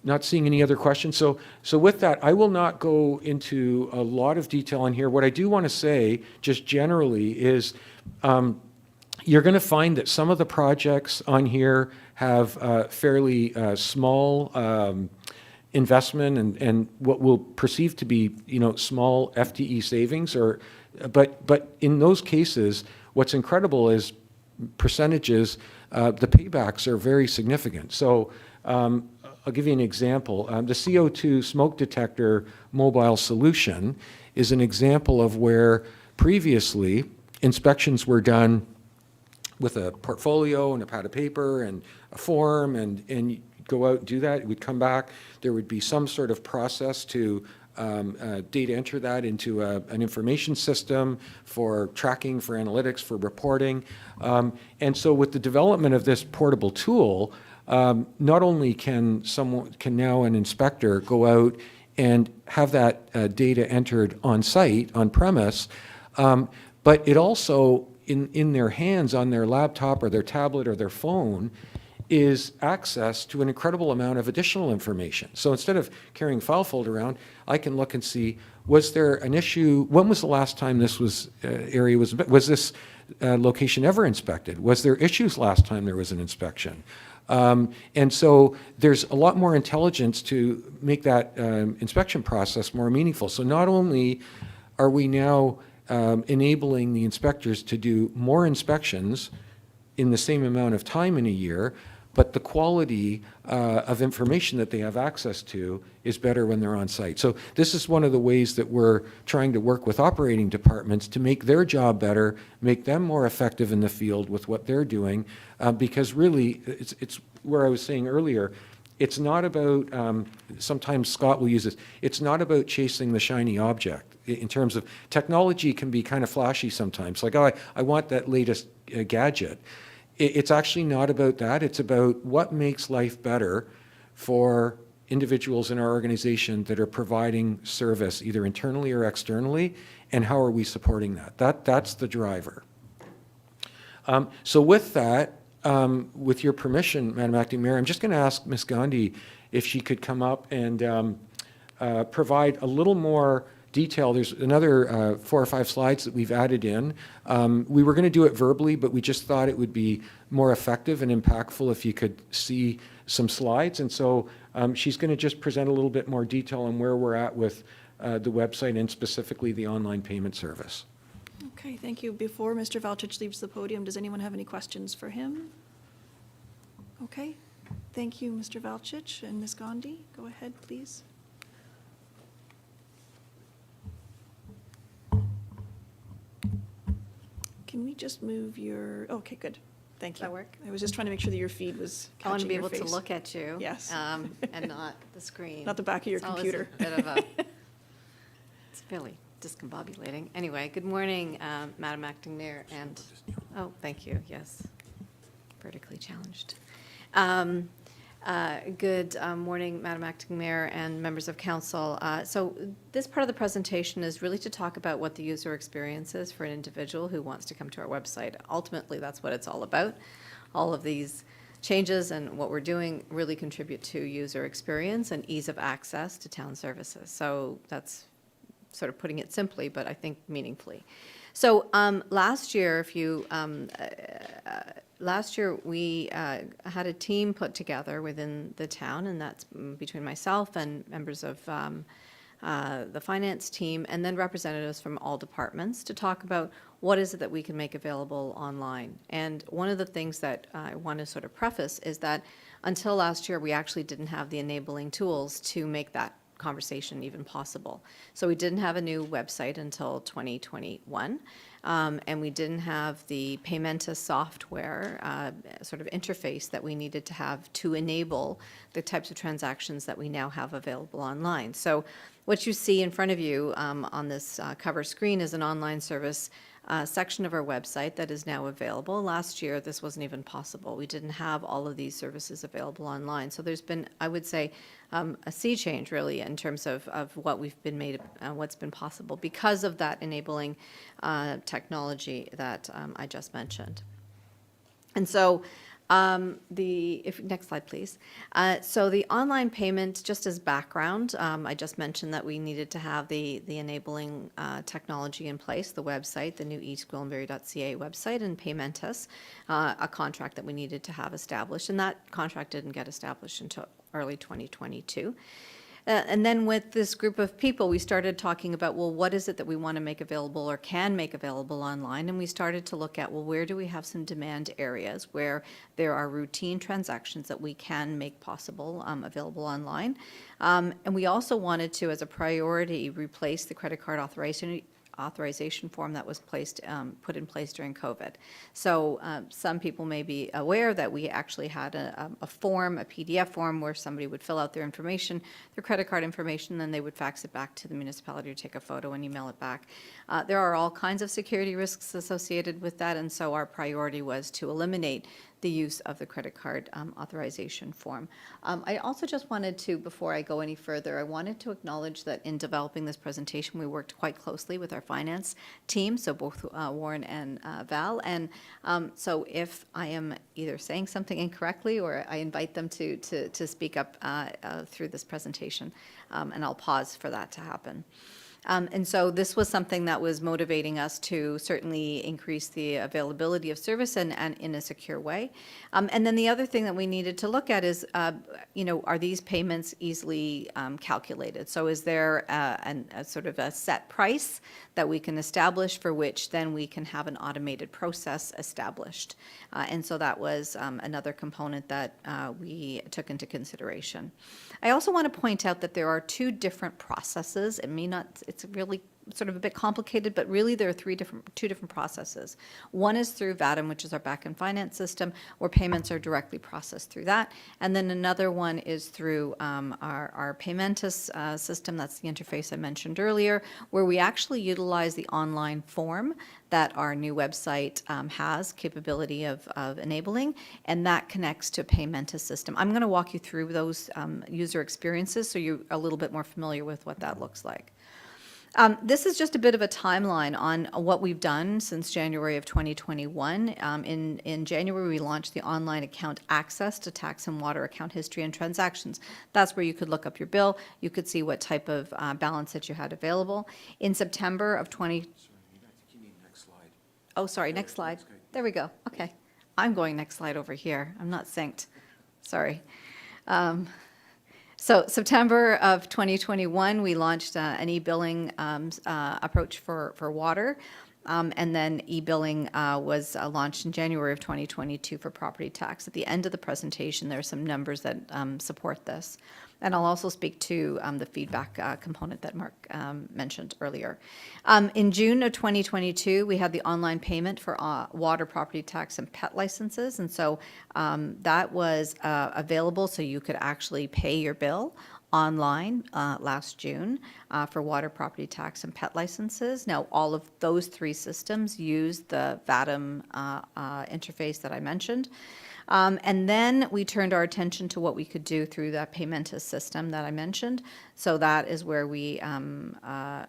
Speaker 4: Not seeing any other questions. So with that, I will not go into a lot of detail on here. What I do want to say, just generally, is you're going to find that some of the projects on here have fairly small investment and what we'll perceive to be, small FTE savings. But in those cases, what's incredible is percentages. The paybacks are very significant. So I'll give you an example. The CO2 smoke detector mobile solution is an example of where previously inspections were done with a portfolio and a pad of paper and a form, and you'd go out and do that. We'd come back. There would be some sort of process to data enter that into an information system for tracking, for analytics, for reporting. And so with the development of this portable tool, not only can now an inspector go out and have that data entered on site, on premise, but it also, in their hands, on their laptop or their tablet or their phone, is access to an incredible amount of additional information. So instead of carrying file folder around, I can look and see, was there an issue? When was the last time this was this location ever inspected? Was there issues last time there was an inspection? And so there's a lot more intelligence to make that inspection process more meaningful. So not only are we now enabling the inspectors to do more inspections in the same amount of time in a year, but the quality of information that they have access to is better when they're on site. So this is one of the ways that we're trying to work with operating departments to make their job better, make them more effective in the field with what they're doing, because really, it's where I was saying earlier, it's not about, sometimes Scott will use this, it's not about chasing the shiny object. In terms of technology can be kind of flashy sometimes, like, oh, I want that latest gadget. It's actually not about that. It's about what makes life better for individuals in our organization that are providing service either internally or externally, and how are we supporting that? That's the driver. So with that, with your permission, Madam Acting Mayor, I'm just going to ask Ms. Gandhi if she could come up and provide a little more detail. There's another 4 or 5 slides that we've added in. We were going to do it verbally, but we just thought it would be more effective and impactful if you could see some slides. And so She's going to just present a little bit more detail on where we're at with the website and specifically the online payment service.
Speaker 1: Okay, thank you. Before Mr. Valchich leaves the podium, does anyone have any questions for him? Okay, thank you, Mr. Valchich. And Ms. Gandhi, go ahead, please. Can we just move your, okay, good. Thank you.
Speaker 6: That work?
Speaker 1: I was just trying to make sure that your feed was
Speaker 6: I want to
Speaker 1: catching
Speaker 6: be
Speaker 1: your
Speaker 6: able to
Speaker 1: face.
Speaker 6: look at you.
Speaker 1: Yes.
Speaker 6: And not the screen.
Speaker 1: Not the back of your
Speaker 6: It's always
Speaker 1: computer.
Speaker 6: a bit of a, it's really discombobulating. Anyway, good morning, Madam Acting Mayor, and, oh, thank you, yes, vertically challenged. Good morning, Madam Acting Mayor and members of council. So this part of the presentation is really to talk about what the user experience is for an individual who wants to come to our website. Ultimately, that's what it's all about. All of these changes and what we're doing really contribute to user experience and ease of access to town services. So that's sort of putting it simply, but I think meaningfully. So last year, if you last year we had a team put together within the town, and that's between myself and members of the finance team, and then representatives from all departments to talk about what is it that we can make available online. And one of the things that I want to sort of preface is that until last year, we actually didn't have the enabling tools to make that conversation even possible. So we didn't have a new website until 2021, and we didn't have the Paymenta software sort of interface that we needed to have to enable the types of transactions that we now have available online. So what you see in front of you on this cover screen is an online service section of our website that is now available. Last year, this wasn't even possible. We didn't have all of these services available online. So there's been, I would say, a sea change really in terms of what we've been made, what's been possible because of that enabling technology that I just mentioned. And so next slide, please. So the online payment, just as background, I just mentioned that we needed to have the enabling technology in place, the website, the new eastgwillimbury.ca website, and Paymentus, a contract that we needed to have established. And that contract didn't get established until early 2022. And then with this group of people, we started talking about, well, what is it that we want to make available or can make available online? And we started to look at, well, where do we have some demand areas where there are routine transactions that we can make possible, available online? And we also wanted to, as a priority, replace the credit card authorization form that was put in place during COVID. So some people may be aware that we actually had a form, a PDF form, where somebody would fill out their information, their credit card information, then they would fax it back to the municipality or take a photo and email it back. There are all kinds of security risks associated with that, and so our priority was to eliminate the use of the credit card authorization form. I also just wanted to, before I go any further, I wanted to acknowledge that in developing this presentation, we worked quite closely with our finance team, so both Warren and Val. And so if I am either saying something incorrectly, or I invite them to speak up through this presentation, and I'll pause for that to happen. And so this was something that was motivating us to certainly increase the availability of service and in a secure way. And then the other thing that we needed to look at is, are these payments easily calculated? So is there a sort of a set price that we can establish for which then we can have an automated process established? And so that was another component that we took into consideration. I also want to point out that there are two different processes. It may not, it's really sort of a bit complicated, but really there are two different processes. One is through VATM, which is our back-end finance system, where payments are directly processed through that. And then another one is through our Paymentus system, that's the interface I mentioned earlier, where we actually utilize the online form that our new website has capability of enabling, and that connects to a Paymentus system. I'm going to walk you through those user experiences so you're a little bit more familiar with what that looks like. This is just a bit of a timeline on what we've done since January of 2021. In January, we launched the online account access to tax and water account history and transactions. That's where you could look up your bill. You could see what type of balance that you had available. In September of Oh, sorry, next slide. There we go. Okay. I'm going next slide over here. I'm not synced. Sorry. So September of 2021, we launched an e-billing approach for water. And then e-billing was launched in January of 2022 for property tax. At the end of the presentation, there are some numbers that support this. And I'll also speak to the feedback component that Mark mentioned earlier. In June of 2022, we had the online payment for water, property tax, and pet licenses. And so that was available so you could actually pay your bill online last June for water, property tax, and pet licenses. Now, all of those three systems use the VATM interface that I mentioned. And then we turned our attention to what we could do through the Paymentus system that I mentioned. So that is where we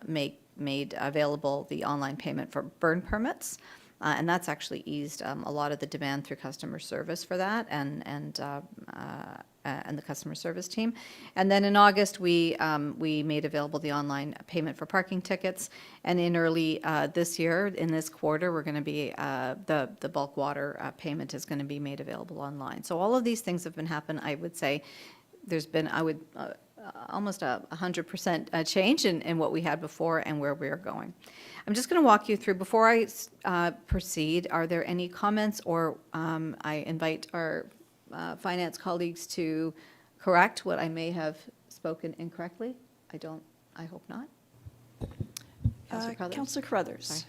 Speaker 6: made available the online payment for burn permits. And that's actually eased a lot of the demand through customer service for that and the customer service team. And then in August, we made available the online payment for parking tickets. And in early this year, in this quarter, we're going to be, the bulk water payment is going to be made available online. So all of these things have been happening. I would say there's been, almost 100% change in what we had before and where we are going. I'm just going to walk you through, before I proceed, are there any comments, or I invite our finance colleagues to correct what I may have spoken incorrectly? I hope not.
Speaker 1: Councillor Carruthers.
Speaker 6: Sorry.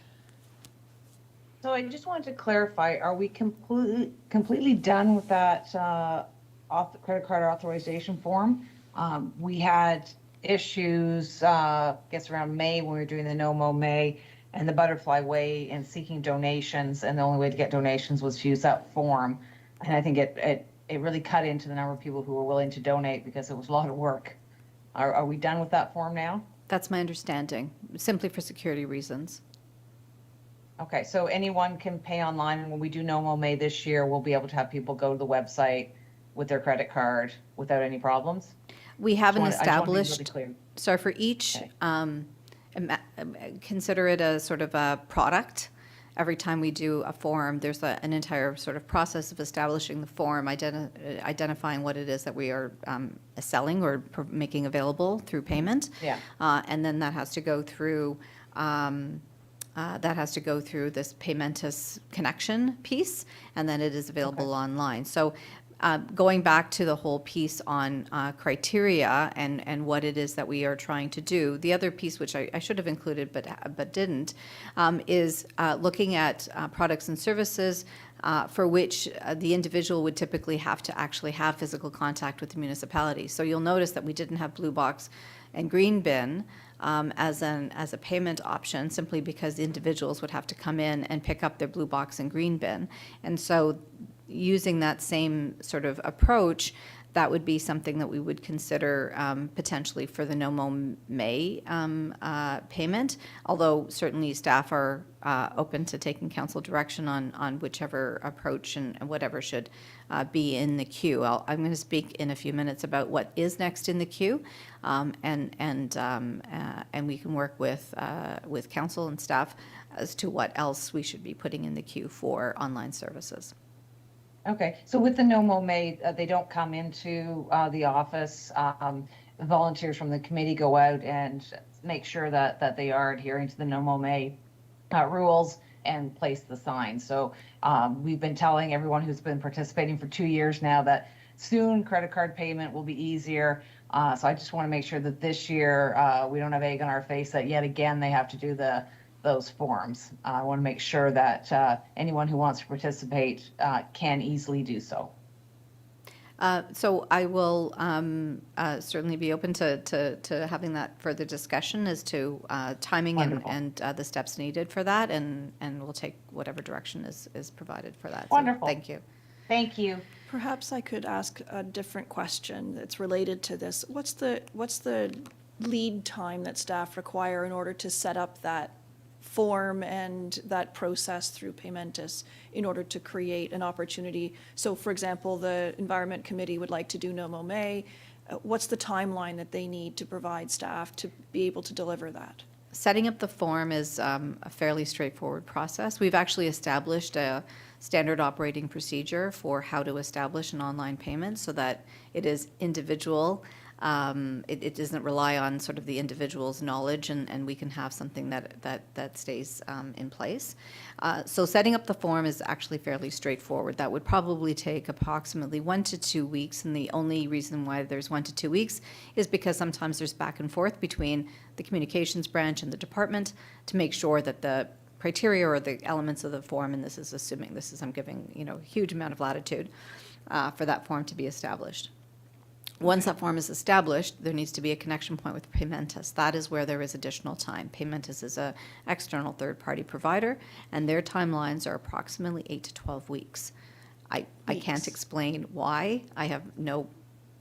Speaker 7: So I just wanted to clarify, are we completely done with that credit card authorization form? We had issues, I guess around May when we were doing the No-Mo May and the Butterfly Way and seeking donations, and the only way to get donations was to use that form. And I think it really cut into the number of people who were willing to donate because it was a lot of work. Are we done with that form now?
Speaker 6: That's my understanding, simply for security reasons.
Speaker 7: Okay, so anyone can pay online, and when we do No-Mo May this year, we'll be able to have people go to the website with their credit card without any problems?
Speaker 6: We haven't
Speaker 7: I just wanna be
Speaker 6: established,
Speaker 7: really clear.
Speaker 6: so for each,
Speaker 7: Okay.
Speaker 6: consider it a sort of a product. Every time we do a form, there's an entire sort of process of establishing the form, identifying what it is that we are selling or making available through payment.
Speaker 7: Yeah.
Speaker 6: And then that has to go through this Paymentus connection piece, and then it is available online. So going back to the whole piece on criteria and what it is that we are trying to do, the other piece, which I should have included but didn't, is looking at products and services for which the individual would typically have to actually have physical contact with the municipality. So you'll notice that we didn't have Blue Box and Green Bin as a payment option, simply because the individuals would have to come in and pick up their Blue Box and Green Bin. And so using that same sort of approach, that would be something that we would consider potentially for the No-Mo May payment, although certainly staff are open to taking council direction on whichever approach and whatever should be in the queue. I'm going to speak in a few minutes about what is next in the queue, and we can work with council and staff as to what else we should be putting in the queue for online services.
Speaker 7: Okay, so with the No-Mo May, they don't come into the office. Volunteers from the committee go out and make sure that they are adhering to the No-Mo May rules and place the sign. So we've been telling everyone who's been participating for 2 years now that soon credit card payment will be easier. So I just want to make sure that this year we don't have egg on our face that yet again they have to do those forms. I want to make sure that anyone who wants to participate can easily do so.
Speaker 6: So I will certainly be open to having that further discussion as to timing and the steps needed for that, and we'll take whatever direction is provided for that. So
Speaker 7: Wonderful.
Speaker 6: thank you.
Speaker 7: Thank you.
Speaker 1: Perhaps I could ask a different question that's related to this. What's the lead time that staff require in order to set up that form and that process through Paymentus in order to create an opportunity? So, for example, the Environment Committee would like to do No-Mo May. What's the timeline that they need to provide staff to be able to deliver that?
Speaker 6: Setting up the form is a fairly straightforward process. We've actually established a standard operating procedure for how to establish an online payment so that it is individual It doesn't rely on sort of the individual's knowledge, and we can have something that stays in place. So setting up the form is actually fairly straightforward. That would probably take approximately 1 to 2 weeks, and the only reason why there's 1 to 2 weeks is because sometimes there's back and forth between the communications branch and the department to make sure that the criteria or the elements of the form, and this is assuming, I'm giving, a huge amount of latitude for that form to be established. Once that form is established, there needs to be a connection point with Paymentus. That is where there is additional time. Paymentus is an external third-party provider, and their timelines are approximately 8 to 12 weeks. I can't explain why. I have no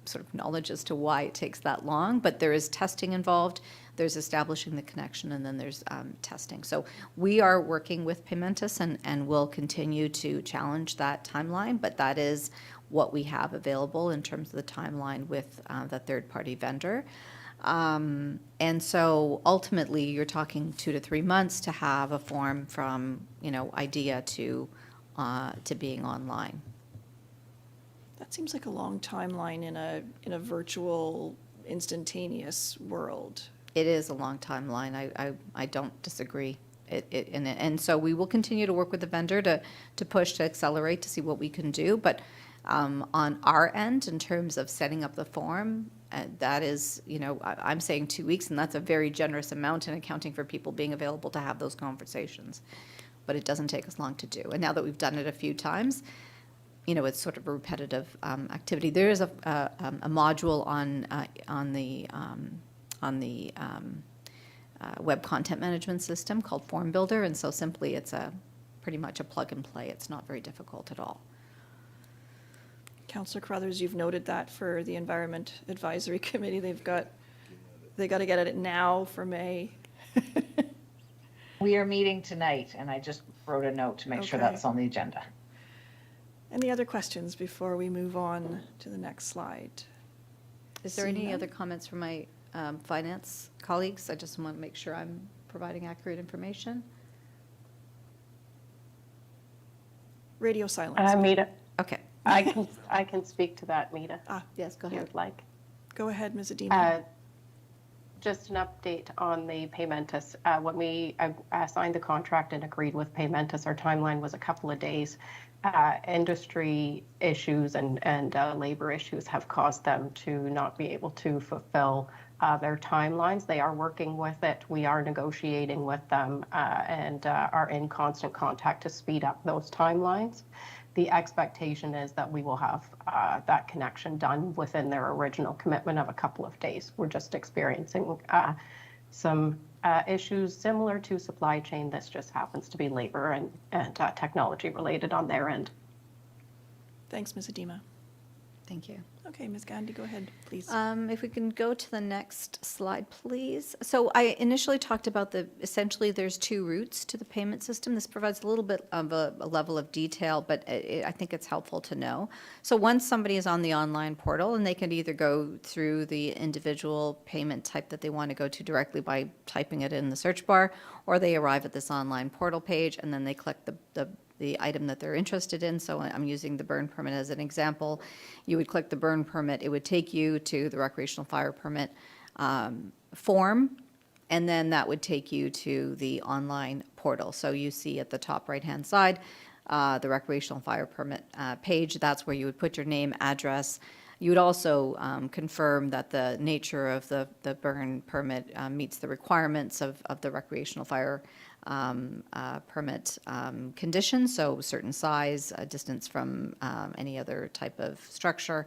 Speaker 6: sort of knowledge as to why it takes that long, but there is testing involved. There's establishing the connection, and then there's testing. So we are working with Paymentus and will continue to challenge that timeline, but that is what we have available in terms of the timeline with the third-party vendor. And so ultimately, you're talking 2 to 3 months to have a form from, idea to being online.
Speaker 1: That seems like a long timeline in a virtual, instantaneous world.
Speaker 6: It is a long timeline. I don't disagree. And so we will continue to work with the vendor to push, to accelerate, to see what we can do. But on our end, in terms of setting up the form, that is, I'm saying 2 weeks, and that's a very generous amount in accounting for people being available to have those conversations. But it doesn't take us long to do. And now that we've done it a few times, it's sort of a repetitive activity. There is a module on the web content management system called Form Builder, and so simply it's pretty much a plug and play. It's not very difficult at all.
Speaker 1: Councillor Carruthers, you've noted that for the Environment Advisory Committee, they got to get at it now for May.
Speaker 7: We are meeting tonight, and I just wrote a note to make sure
Speaker 1: Okay.
Speaker 7: that's on the agenda.
Speaker 1: Any other questions before we move on to the next slide?
Speaker 6: Is there
Speaker 1: Seeing
Speaker 6: any
Speaker 1: none?
Speaker 6: other comments from my finance colleagues? I just want to make sure I'm providing accurate information.
Speaker 1: Radio silence.
Speaker 8: Mita,
Speaker 6: Okay.
Speaker 8: I can speak to that, Mita,
Speaker 6: Yes, go
Speaker 8: if you
Speaker 6: ahead.
Speaker 8: would like.
Speaker 1: Go ahead, Ms. Adema.
Speaker 8: Just an update on the Paymentus. When we signed the contract and agreed with Paymentus, our timeline was a couple of days. Industry issues and labor issues have caused them to not be able to fulfill their timelines. They are working with it. We are negotiating with them and are in constant contact to speed up those timelines. The expectation is that we will have that connection done within their original commitment of a couple of days. We're just experiencing some issues similar to supply chain. This just happens to be labor and technology related on their end.
Speaker 1: Thanks, Ms. Adema.
Speaker 6: Thank you.
Speaker 1: Okay, Ms. Gandhi, go ahead, please.
Speaker 6: If we can go to the next slide, please. So I initially talked about essentially there's 2 routes to the payment system. This provides a little bit of a level of detail, but I think it's helpful to know. So once somebody is on the online portal, and they can either go through the individual payment type that they want to go to directly by typing it in the search bar, or they arrive at this online portal page, and then they click the item that they're interested in. So I'm using the burn permit as an example. You would click the burn permit. It would take you to the recreational fire permit form, and then that would take you to the online portal. So you see at the top right-hand side, the recreational fire permit page. That's where you would put your name, address. You would also confirm that the nature of the burn permit meets the requirements of the recreational fire permit conditions, so certain size, distance from any other type of structure,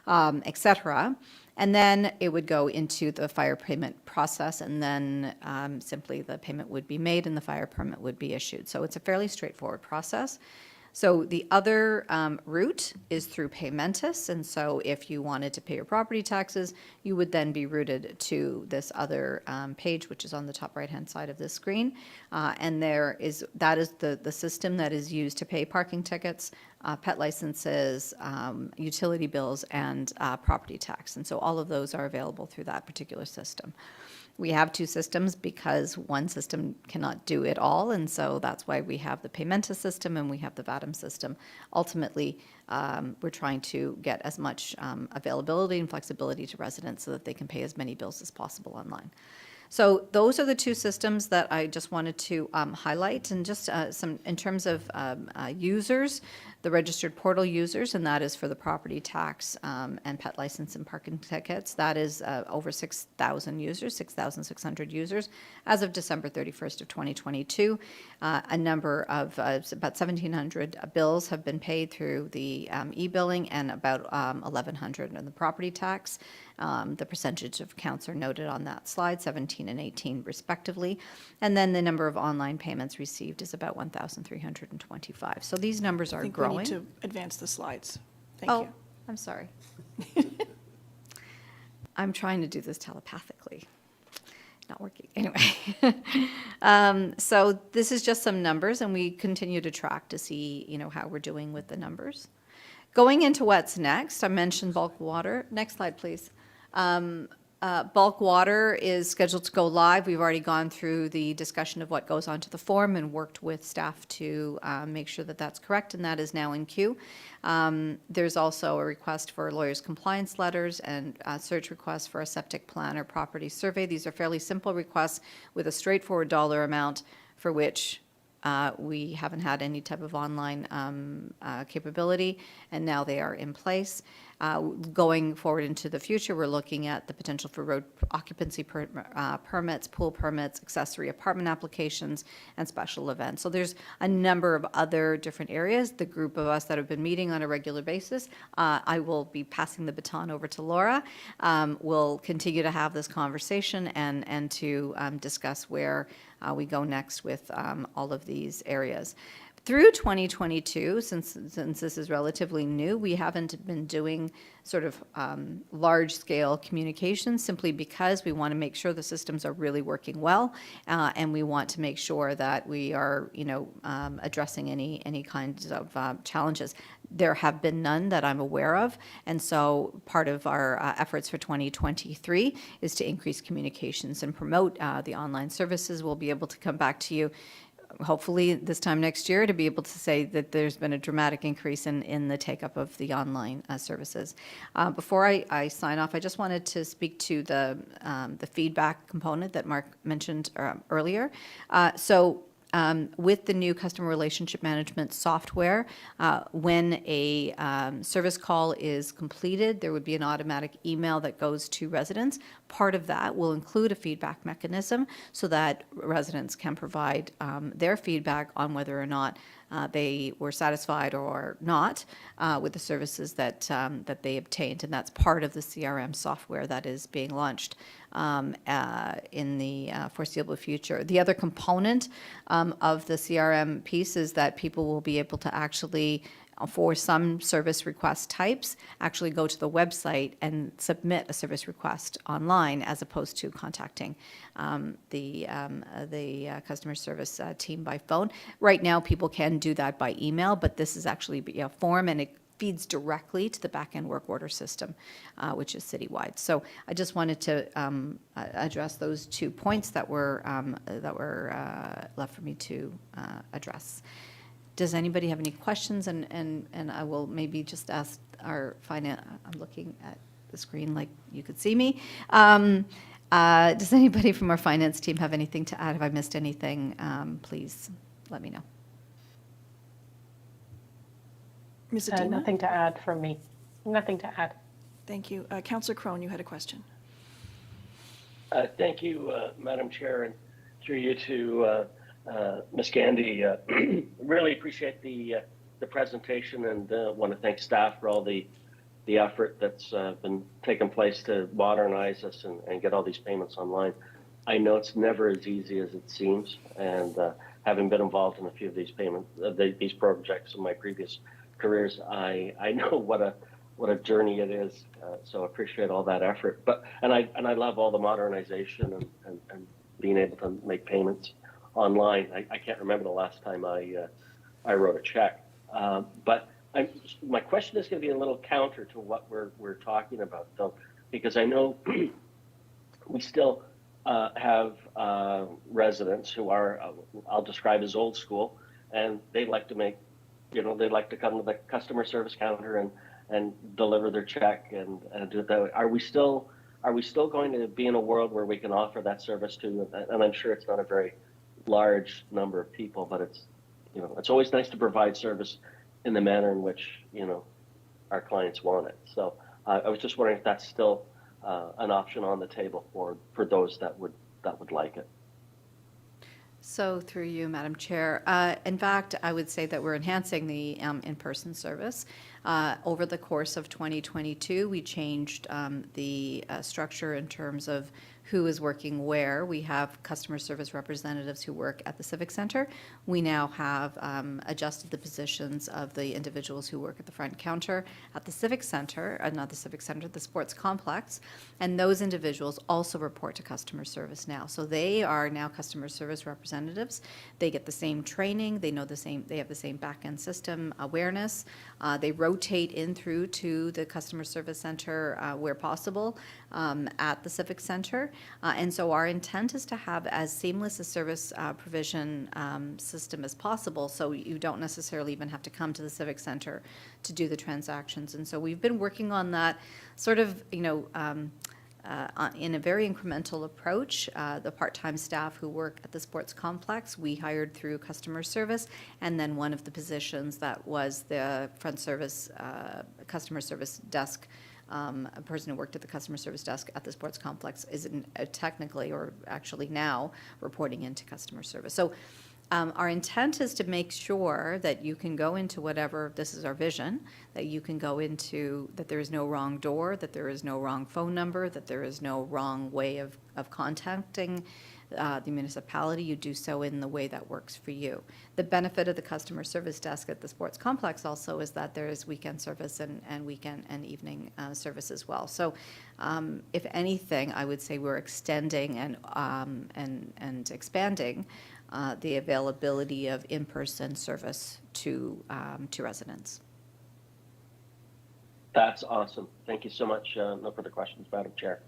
Speaker 6: et cetera. And then it would go into the fire payment process, and then simply the payment would be made and the fire permit would be issued. So it's a fairly straightforward process. So the other route is through Paymentus, and so if you wanted to pay your property taxes, you would then be routed to this other page, which is on the top right-hand side of this screen. And that is the system that is used to pay parking tickets, pet licenses, utility bills, and property tax. And so all of those are available through that particular system. We have two systems because one system cannot do it all, and so that's why we have the Paymenta system and we have the VATM system. Ultimately, we're trying to get as much availability and flexibility to residents so that they can pay as many bills as possible online. So those are the two systems that I just wanted to highlight, and just some in terms of users, the registered portal users, and that is for the property tax and pet license and parking tickets. That is over 6,000 users, 6,600 users as of December 31st of 2022. A number of about 1,700 bills have been paid through the e-billing, and about 1,100 in the property tax. The percentage of accounts are noted on that slide, 17 and 18 respectively. And then the number of online payments received is about 1,325. So these numbers are
Speaker 1: I think
Speaker 6: growing.
Speaker 1: we need to advance the slides. Thank
Speaker 6: Oh,
Speaker 1: you.
Speaker 6: I'm sorry. I'm trying to do this telepathically. Not working. Anyway, so this is just some numbers, and we continue to track to see, how we're doing with the numbers. Going into what's next, I mentioned bulk water. Next slide, please. Bulk water is scheduled to go live. We've already gone through the discussion of what goes onto the form and worked with staff to make sure that that's correct, and that is now in queue. There's also a request for lawyers' compliance letters and search requests for a septic plan or property survey. These are fairly simple requests with a straightforward dollar amount for which we haven't had any type of online capability, and now they are in place. Going forward into the future, we're looking at the potential for road occupancy permits, pool permits, accessory apartment applications, and special events. So there's a number of other different areas. The group of us that have been meeting on a regular basis, I will be passing the baton over to Laura. We'll continue to have this conversation and to discuss where we go next with all of these areas. Through 2022, since this is relatively new, we haven't been doing sort of large-scale communications, simply because we want to make sure the systems are really working well, and we want to make sure that we are, addressing any kinds of challenges. There have been none that I'm aware of, and so part of our efforts for 2023 is to increase communications and promote the online services. We'll be able to come back to you hopefully this time next year to be able to say that there's been a dramatic increase in the take-up of the online services. Before I sign off, I just wanted to speak to the feedback component that Mark mentioned earlier. With the new customer relationship management software, when a service call is completed, there would be an automatic email that goes to residents. Part of that will include a feedback mechanism so that residents can provide their feedback on whether or not they were satisfied or not with the services that they obtained, and that's part of the CRM software that is being launched in the foreseeable future. The other component of the CRM piece is that people will be able to actually, for some service request types, actually go to the website and submit a service request online, as opposed to contacting the customer service team by phone. Right now, people can do that by email, but this is actually a form, and it feeds directly to the back-end work order system, which is citywide. So I just wanted to address those 2 points that were left for me to address. Does anybody have any questions? And I will maybe just ask our finance. I'm looking at the screen like you could see me. Does anybody from our finance team have anything to add? Have I missed anything? Please let me know.
Speaker 1: Ms. Adema?
Speaker 8: Nothing to add from me. Nothing to add.
Speaker 1: Thank you. Councillor Crone, you had a question.
Speaker 9: Thank you, Madam Chair, and through you to Ms. Gandy. Really appreciate the presentation, and want to thank staff for all the effort that's been taking place to modernize us and get all these payments online. I know it's never as easy as it seems, and having been involved in a few of these these projects in my previous careers, I know what a journey it is. So appreciate all that effort. And I love all the modernization and being able to make payments online. I can't remember the last time I wrote a check. But my question is going to be a little counter to what we're talking about, though, because I know we still have residents who are, I'll describe as old school, and they like to make, they like to come to the customer service counter and deliver their check and do it that way. Are we still going to be in a world where we can offer that service to, and I'm sure it's not a very large number of people, but it's always nice to provide service in the manner in which, our clients want it. So I was just wondering if that's still an option on the table for those that would like it.
Speaker 6: So through you, Madam Chair, in fact, I would say that we're enhancing the in-person service. Over the course of 2022, we changed the structure in terms of who is working where. We have customer service representatives who work at the Civic Center. We now have adjusted the positions of the individuals who work at the front counter at the Civic Center, not the Civic Center, the sports complex. And those individuals also report to customer service now. So they are now customer service representatives. They get the same training. They know they have the same back-end system awareness. They rotate in through to the customer service center where possible at the Civic Center. And so our intent is to have as seamless a service provision system as possible, so you don't necessarily even have to come to the Civic Center to do the transactions. And so we've been working on that sort of, in a very incremental approach. The part-time staff who work at the sports complex, we hired through customer service, and then one of the positions that was the front service, customer service desk, a person who worked at the customer service desk at the sports complex is technically, or actually now, reporting into customer service. So our intent is to make sure that you can go into whatever, this is our vision, that you can go into, that there is no wrong door, that there is no wrong phone number, that there is no wrong way of contacting the municipality. You do so in the way that works for you. The benefit of the customer service desk at the sports complex also is that there is weekend service and weekend and evening service as well. So if anything, I would say we're extending and expanding the availability of in-person service to residents.
Speaker 9: That's awesome. Thank you so much. No further questions, Madam Chair.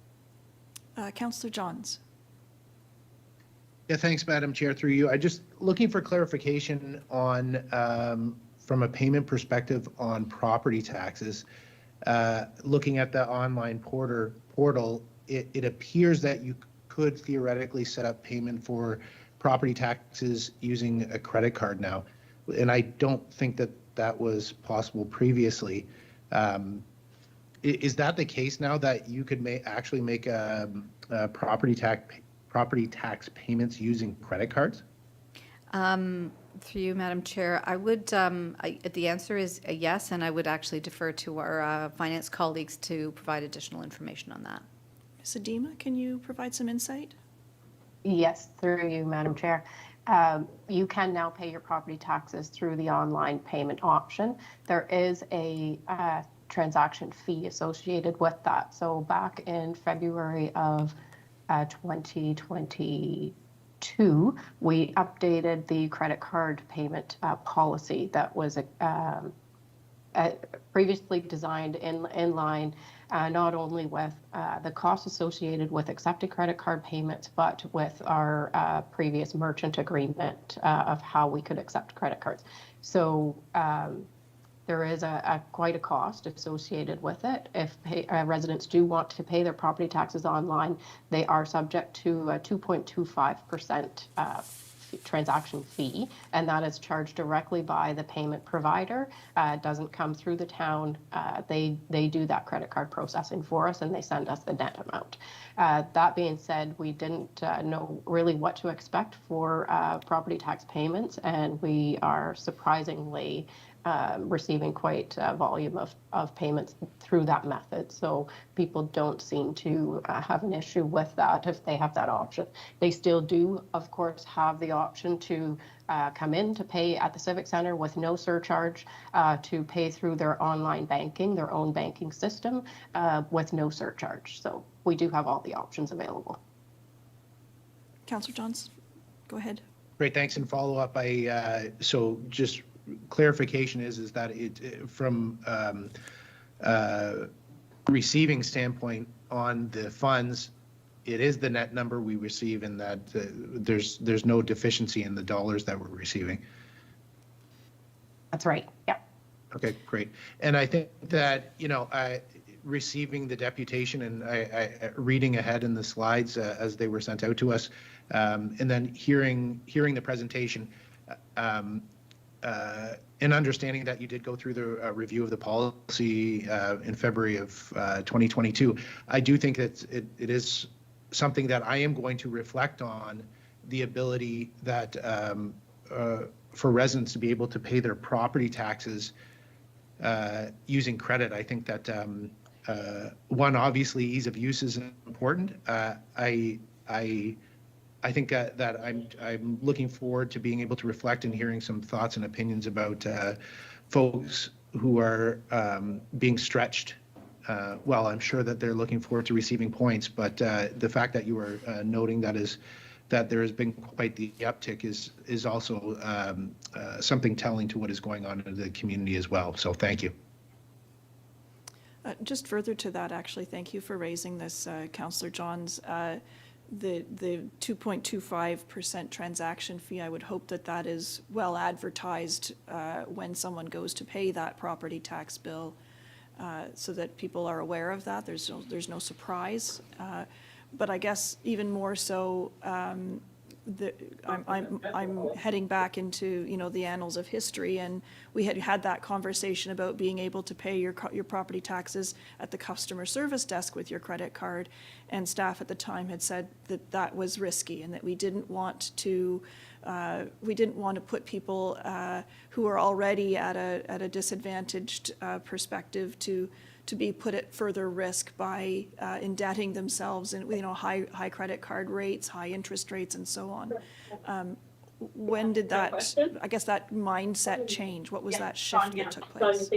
Speaker 1: Councillor Johns.
Speaker 10: Yeah, thanks, Madam Chair. Through you, I just looking for clarification on, from a payment perspective on property taxes. Looking at the online portal, it appears that you could theoretically set up payment for property taxes using a credit card now, and I don't think that was possible previously. Is that the case now, that you could actually make property tax payments using credit cards?
Speaker 6: Through you, Madam Chair, I would, the answer is a yes, and I would actually defer to our finance colleagues to provide additional information on that.
Speaker 1: Ms. Adema, can you provide some insight?
Speaker 8: Yes, through you, Madam Chair. You can now pay your property taxes through the online payment option. There is a transaction fee associated with that. So back in February of 2022, we updated the credit card payment policy that was previously designed in line not only with the costs associated with accepted credit card payments, but with our previous merchant agreement of how we could accept credit cards. So there is quite a cost associated with it. If residents do want to pay their property taxes online, they are subject to a 2.25% transaction fee, and that is charged directly by the payment provider. It doesn't come through the town. They do that credit card processing for us, and they send us the net amount. That being said, we didn't know really what to expect for property tax payments, and we are surprisingly receiving quite a volume of payments through that method. So people don't seem to have an issue with that if they have that option. They still do, of course, have the option to come in to pay at the Civic Center with no surcharge, to pay through their online banking, their own banking system, with no surcharge. So we do have all the options available.
Speaker 1: Councillor Johns, go ahead.
Speaker 10: Great, thanks. And follow up, so just clarification is that it from receiving standpoint on the funds, it is the net number we receive, and that there's no deficiency in the dollars that we're receiving.
Speaker 8: That's right. Yep.
Speaker 10: Okay, great. And I think that, receiving the deputation and I reading ahead in the slides as they were sent out to us, and then hearing the presentation, and understanding that you did go through the review of the policy in February of 2022, I do think that it is something that I am going to reflect on, the ability that for residents to be able to pay their property taxes using credit. I think that one, obviously, ease of use is important. I think that I'm looking forward to being able to reflect and hearing some thoughts and opinions about folks who are being stretched. Well, I'm sure that they're looking forward to receiving points, but the fact that you are noting that there has been quite the uptick is also something telling to what is going on in the community as well. So thank you.
Speaker 1: Just further to that, actually, thank you for raising this, Councillor Johns. The 2.25% transaction fee, I would hope that is well advertised when someone goes to pay that property tax bill, so that people are aware of that. There's no surprise. But I guess even more so, I'm heading back into the annals of history, and we had that conversation about being able to pay your property taxes at the customer service desk with your credit card, and staff at the time had said that was risky and that we didn't want to put people who are already at a disadvantaged perspective to be put at further risk by indebting themselves in high credit card rates, high interest rates, and so on. When did that mindset change? What was that shift that took place?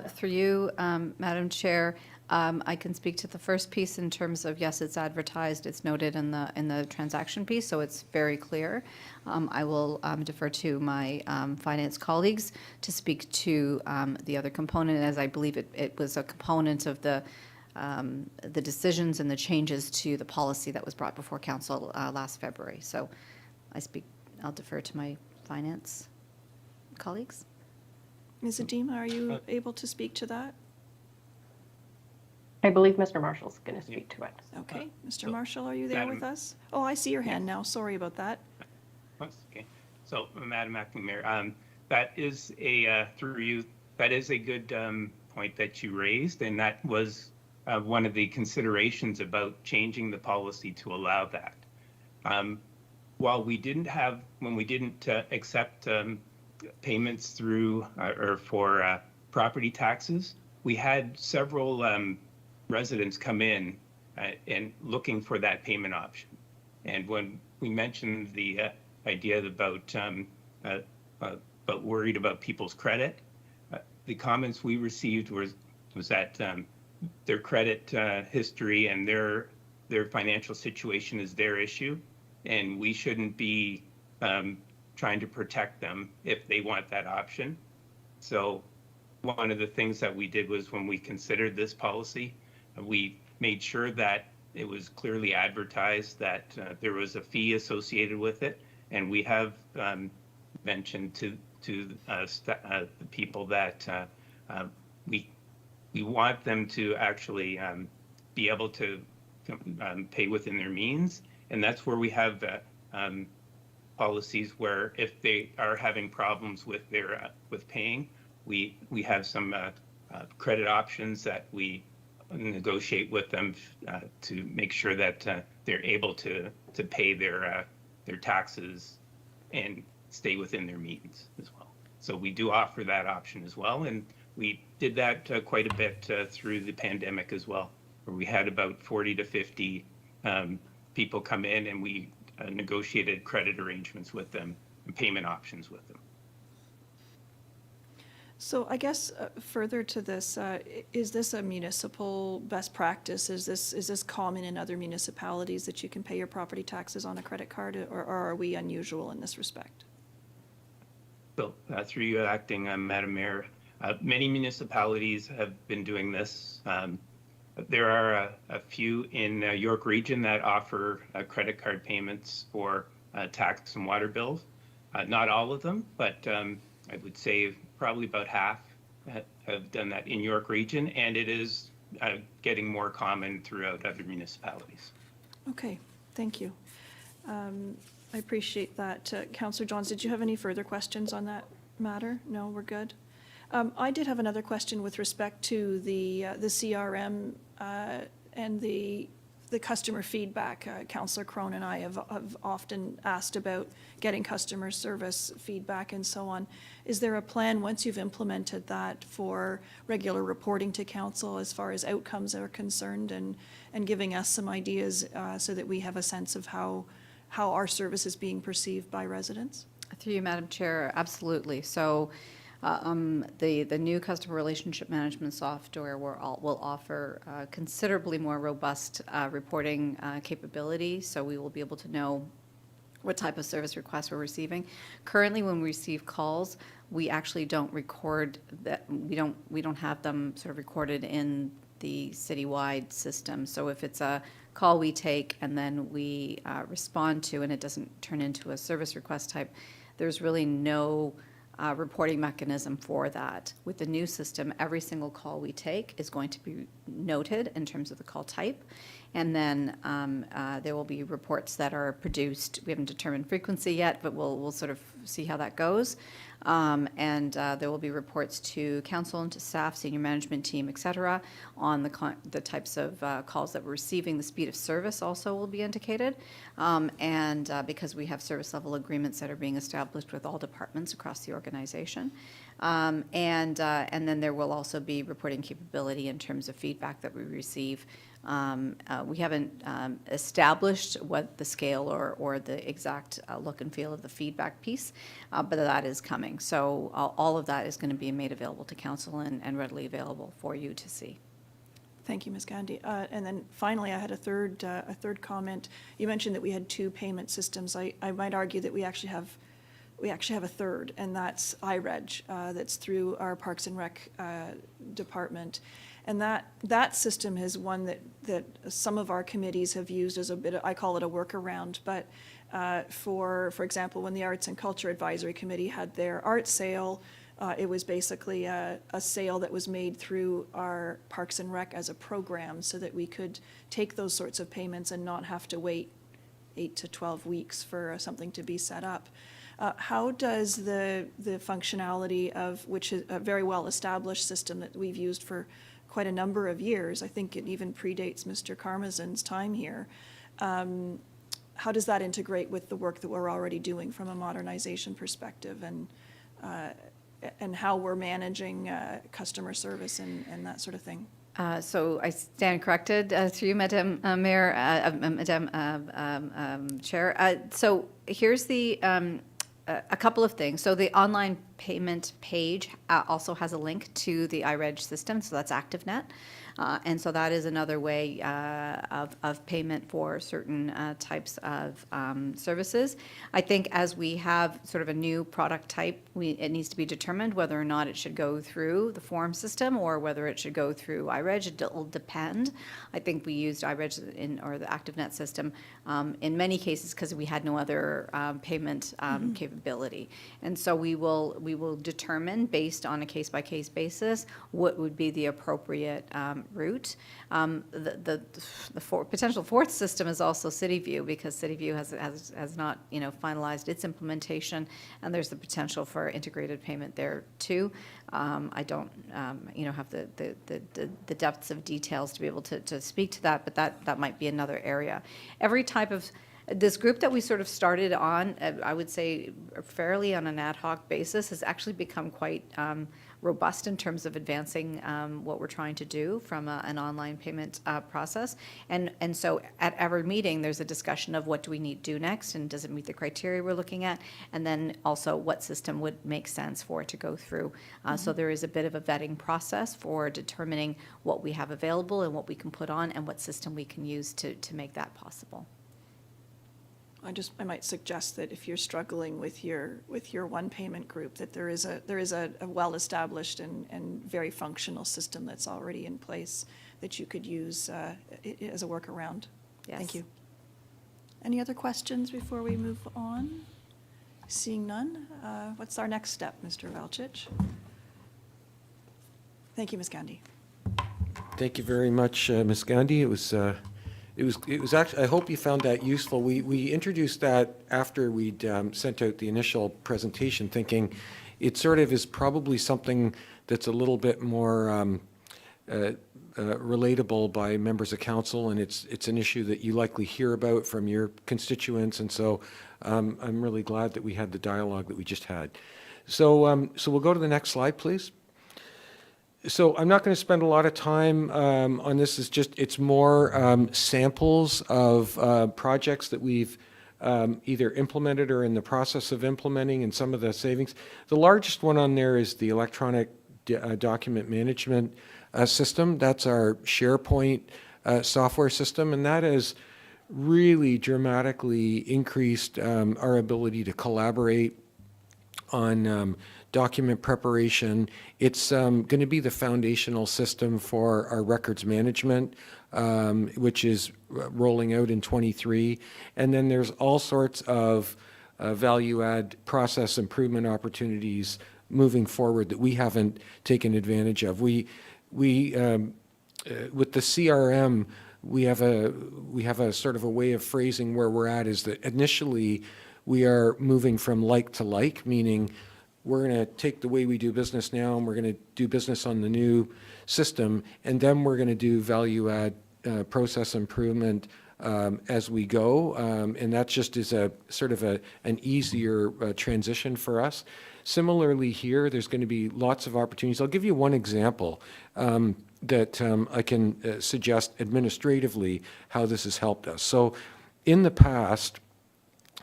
Speaker 6: Through you, Madam Chair, I can speak to the first piece in terms of, yes, it's advertised, it's noted in the transaction piece, so it's very clear. I will defer to my finance colleagues to speak to the other component, as I believe it was a component of the decisions and the changes to the policy that was brought before council last February. So I'll defer to my finance colleagues.
Speaker 1: Ms. Adima, are you able to speak to that?
Speaker 8: I believe Mr. Marshall's going to speak to it.
Speaker 1: Okay, Mr. Marshall, are you there with us? Oh, I see your hand now. Sorry about that.
Speaker 11: Okay. So, Madam Acting Mayor, that is a good point that you raised, and that was one of the considerations about changing the policy to allow that. While we didn't accept payments through or for property taxes, we had several residents come in and looking for that payment option. And when we mentioned the idea about worried about people's credit, the comments we received was that their credit history and their financial situation is their issue, and we shouldn't be trying to protect them if they want that option. So one of the things that we did was, when we considered this policy, we made sure that it was clearly advertised that there was a fee associated with it, and we have mentioned to the people that we want them to actually be able to pay within their means, and that's where we have policies where if they are having problems with their with paying, we have some credit options that we negotiate with them to make sure that they're able to pay their taxes and stay within their means as well. So we do offer that option as well, and we did that quite a bit through the pandemic as well, where we had about 40 to 50 people come in, and we negotiated credit arrangements with them and payment options with them.
Speaker 1: So I guess further to this, is this a municipal best practice? Is this common in other municipalities that you can pay your property taxes on a credit card, or are we unusual in this respect?
Speaker 11: So through you, Acting Madam Mayor, many municipalities have been doing this. There are a few in York Region that offer credit card payments for tax and water bills. Not all of them, but I would say probably about half have done that in York Region, and it is getting more common throughout other municipalities.
Speaker 1: Okay, thank you. I appreciate that. Councillor Johns, did you have any further questions on that matter? No, we're good. I did have another question with respect to the CRM and the customer feedback. Councillor Crone and I have often asked about getting customer service feedback and so on. Is there a plan, once you've implemented that, for regular reporting to council as far as outcomes are concerned, and giving us some ideas so that we have a sense of how our service is being perceived by residents?
Speaker 6: Through you, Madam Chair, absolutely. So the new customer relationship management software will offer considerably more robust reporting capability, so we will be able to know what type of service requests we're receiving. Currently, when we receive calls, we actually don't record that. We don't have them sort of recorded in the citywide system. So if it's a call we take and then we respond to, and it doesn't turn into a service request type, there's really no reporting mechanism for that. With the new system, every single call we take is going to be noted in terms of the call type, and then there will be reports that are produced. We haven't determined frequency yet, but we'll sort of see how that goes. And there will be reports to council and to staff, senior management team, et cetera, on the types of calls that we're receiving. The speed of service also will be indicated. And because we have service level agreements that are being established with all departments across the organization. And then there will also be reporting capability in terms of feedback that we receive. We haven't established what the scale or the exact look and feel of the feedback piece, but that is coming. So all of that is going to be made available to council and readily available for you to see.
Speaker 1: Thank you, Ms. Gandhi. And then finally, I had a third comment. You mentioned that we had two payment systems. I might argue that we actually have a third, and that's iReg, that's through our Parks and Rec department. And that system is one that some of our committees have used as a bit of, I call it a workaround, but for example, when the Arts and Culture Advisory Committee had their art sale, it was basically a sale that was made through our Parks and Rec as a program, so that we could take those sorts of payments and not have to wait 8 to 12 weeks for something to be set up. How does the functionality of, which is a very well-established system that we've used for quite a number of years, I think it even predates Mr. Karmazin's time here, how does that integrate with the work that we're already doing from a modernization perspective, and how we're managing customer service and that sort of thing?
Speaker 6: So I stand corrected through you, Madam Mayor, Madam Chair. So here's a couple of things. So the online payment page also has a link to the iReg system, so that's ActiveNet. And so that is another way of payment for certain types of services. I think as we have sort of a new product type, it needs to be determined whether or not it should go through the form system or whether it should go through iReg. It will depend. I think we used iReg or the ActiveNet system in many cases because we had no other payment capability. And so we will determine, based on a case-by-case basis, what would be the appropriate route. The potential fourth system is also CityView, because CityView has not finalized its implementation, and there's the potential for integrated payment there too. I don't have the depths of details to be able to speak to that, but that might be another area. Every type of this group that we sort of started on, I would say fairly on an ad hoc basis, has actually become quite robust in terms of advancing what we're trying to do from an online payment process. And so at every meeting, there's a discussion of what do we need to do next, and does it meet the criteria we're looking at, and then also what system would make sense for it to go through. So there is a bit of a vetting process for determining what we have available and what we can put on and what system we can use to make that possible.
Speaker 1: I might suggest that if you're struggling with your one payment group, that there is a well-established and very functional system that's already in place that you could use as a workaround.
Speaker 6: Yes.
Speaker 1: Thank you. Any other questions before we move on? Seeing none, what's our next step, Mr. Velchich? Thank you, Ms. Gandhi.
Speaker 4: Thank you very much, Ms. Gandhi. It was actually, I hope you found that useful. We introduced that after we'd sent out the initial presentation, thinking it sort of is probably something that's a little bit more relatable by members of council, and it's an issue that you likely hear about from your constituents, and so I'm really glad that we had the dialogue that we just had. So we'll go to the next slide, please. So I'm not going to spend a lot of time on this. It's more samples of projects that we've either implemented or in the process of implementing, and some of the savings. The largest one on there is the electronic document management system. That's our SharePoint software system, and that has really dramatically increased our ability to collaborate on document preparation. It's going to be the foundational system for our records management, which is rolling out in '23. And then there's all sorts of value-add process improvement opportunities moving forward that we haven't taken advantage of. We with the CRM, we have a sort of a way of phrasing where we're at, is that initially we are moving from like to like, meaning we're going to take the way we do business now and we're going to do business on the new system, and then we're going to do value add process improvement as we go, and that just is a sort of an easier transition for us. Similarly here, there's going to be lots of opportunities. I'll give you one example that I can suggest administratively how this has helped us. So in the past,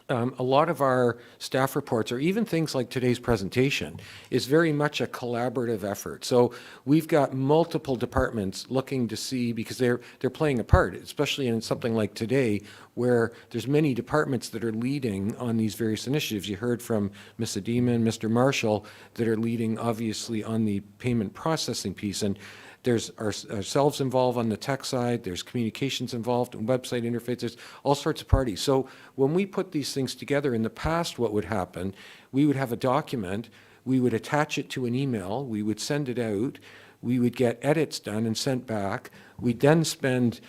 Speaker 4: a lot of our staff reports, or even things like today's presentation, is very much a collaborative effort. So we've got multiple departments looking to see, because they're playing a part, especially in something like today, where there's many departments that are leading on these various initiatives. You heard from Ms. Adema and Mr. Marshall that are leading, obviously, on the payment processing piece. And there's ourselves involved on the tech side, there's communications involved, and website interfaces, all sorts of parties. So when we put these things together in the past, what would happen, we would have a document, we would attach it to an email, we would send it out, we would get edits done and sent back, we'd then spend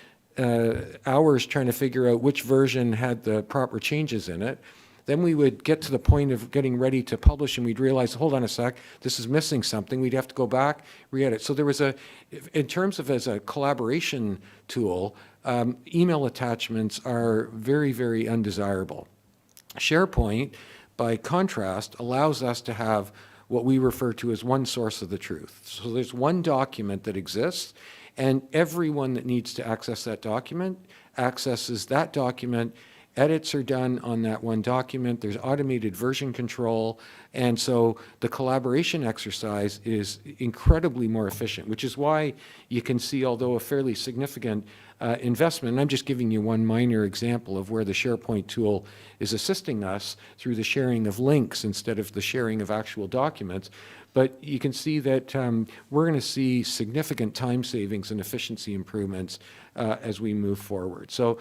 Speaker 4: hours trying to figure out which version had the proper changes in it. Then we would get to the point of getting ready to publish, and we'd realize, hold on a sec, this is missing something. We'd have to go back, re-edit. So there was in terms of as a collaboration tool, email attachments are very, very undesirable. SharePoint, by contrast, allows us to have what we refer to as one source of the truth. So there's one document that exists, and everyone that needs to access that document accesses that document. Edits are done on that one document. There's automated version control. And so the collaboration exercise is incredibly more efficient, which is why you can see, although a fairly significant investment, and I'm just giving you one minor example of where the SharePoint tool is assisting us through the sharing of links instead of the sharing of actual documents. But you can see that we're going to see significant time savings and efficiency improvements as we move forward. So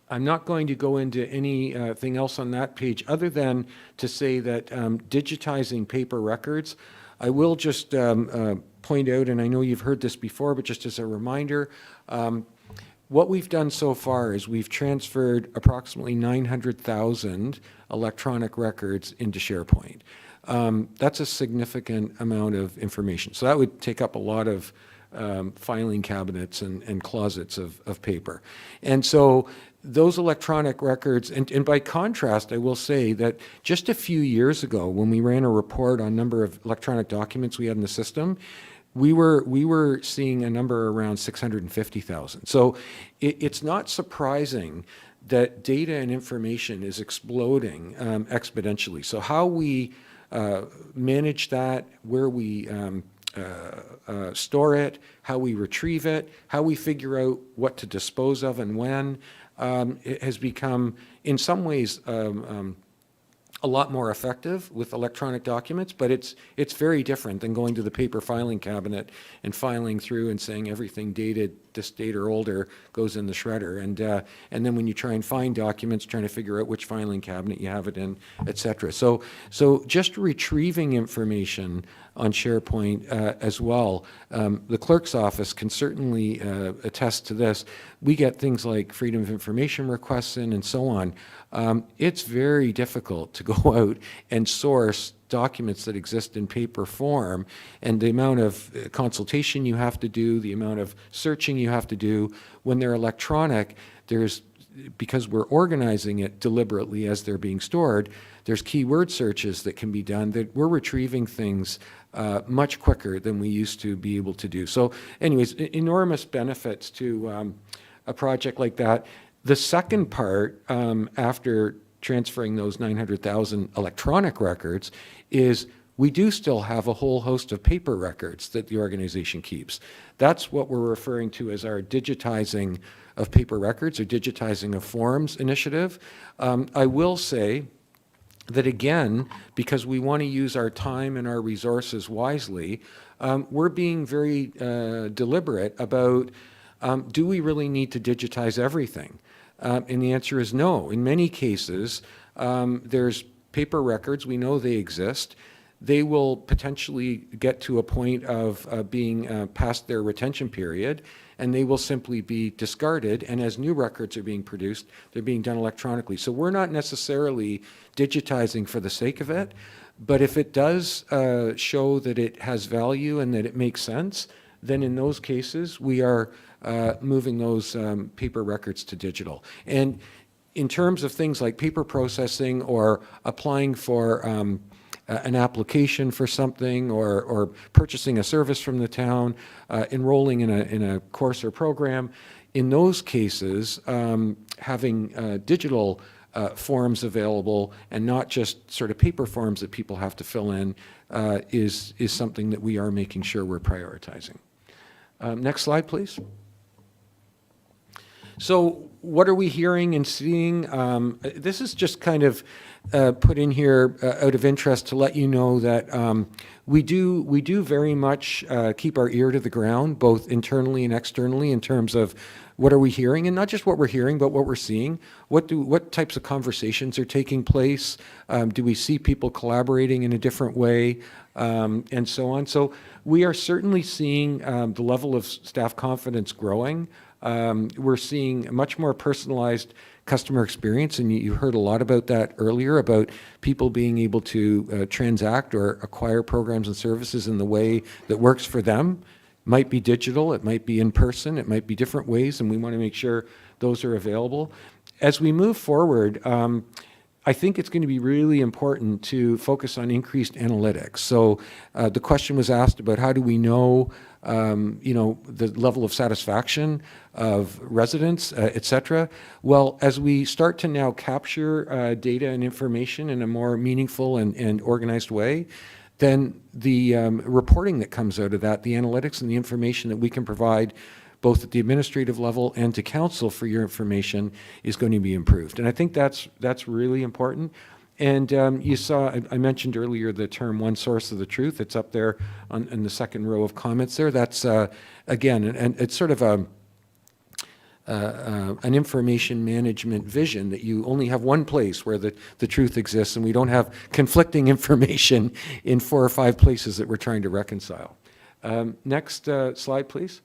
Speaker 4: I'm not going to go into anything else on that page other than to say that digitizing paper records, I will just point out, and I know you've heard this before, but just as a reminder, what we've done so far is we've transferred approximately 900,000 electronic records into SharePoint. That's a significant amount of information. So that would take up a lot of filing cabinets and closets of paper. And so those electronic records, and by contrast, I will say that just a few years ago, when we ran a report on number of electronic documents we had in the system, we were seeing a number around 650,000. So it's not surprising that data and information is exploding exponentially. So how we manage that, where we store it, how we retrieve it, how we figure out what to dispose of and when, it has become, in some ways, a lot more effective with electronic documents, but it's very different than going to the paper filing cabinet and filing through and saying everything dated this date or older goes in the shredder. And then when you try and find documents, trying to figure out which filing cabinet you have it in, et cetera. So just retrieving information on SharePoint as well. The clerk's office can certainly attest to this. We get things like freedom of information requests in and so on. It's very difficult to go out and source documents that exist in paper form, and the amount of consultation you have to do, the amount of searching you have to do. When they're electronic, because we're organizing it deliberately as they're being stored, there's keyword searches that can be done, that we're retrieving things much quicker than we used to be able to do. So anyways, enormous benefits to a project like that. The second part, after transferring those 900,000 electronic records, is we do still have a whole host of paper records that the organization keeps. That's what we're referring to as our digitizing of paper records or digitizing of forms initiative. I will say that, again, because we want to use our time and our resources wisely, we're being very deliberate about, do we really need to digitize everything? And the answer is no. In many cases, there's paper records, we know they exist. They will potentially get to a point of being past their retention period, and they will simply be discarded. And as new records are being produced, they're being done electronically. So we're not necessarily digitizing for the sake of it, but if it does show that it has value and that it makes sense, then in those cases, we are moving those paper records to digital. And in terms of things like paper processing or applying for an application for something or purchasing a service from the town, enrolling in a course or program, in those cases, having digital forms available and not just sort of paper forms that people have to fill in is something that we are making sure we're prioritizing. Next slide, please. So what are we hearing and seeing? This is just kind of put in here out of interest to let you know that we do very much keep our ear to the ground, both internally and externally, in terms of what are we hearing, and not just what we're hearing, but what we're seeing. What types of conversations are taking place? Do we see people collaborating in a different way, and so on? So we are certainly seeing the level of staff confidence growing. We're seeing a much more personalized customer experience, and you heard a lot about that earlier, about people being able to transact or acquire programs and services in the way that works for them. It might be digital, it might be in person, it might be different ways, and we want to make sure those are available. As we move forward, I think it's going to be really important to focus on increased analytics. So the question was asked about how do we know, the level of satisfaction of residents, et cetera. Well, as we start to now capture data and information in a more meaningful and organized way, then the reporting that comes out of that, the analytics and the information that we can provide both at the administrative level and to council for your information is going to be improved. And I think that's really important. And you saw, I mentioned earlier the term one source of the truth. It's up there in the second row of comments there. That's, again, and it's sort of an information management vision that you only have one place where the truth exists, and we don't have conflicting information in 4 or 5 places that we're trying to reconcile. Next slide, please.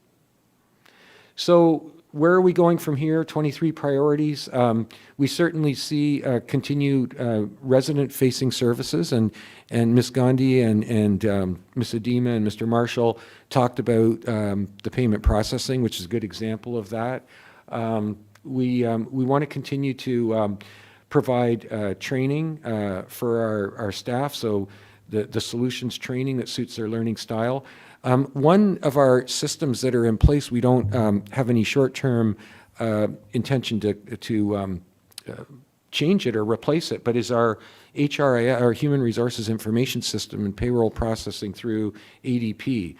Speaker 4: So where are we going from here? 23 priorities. We certainly see continued resident-facing services, and Ms. Gandhi and Ms. Adema and Mr. Marshall talked about the payment processing, which is a good example of that. We want to continue to provide training for our staff, so the solutions training that suits their learning style. One of our systems that are in place, we don't have any short-term intention to change it or replace it, but is our HRIS, our Human Resources Information System, and payroll processing through ADP.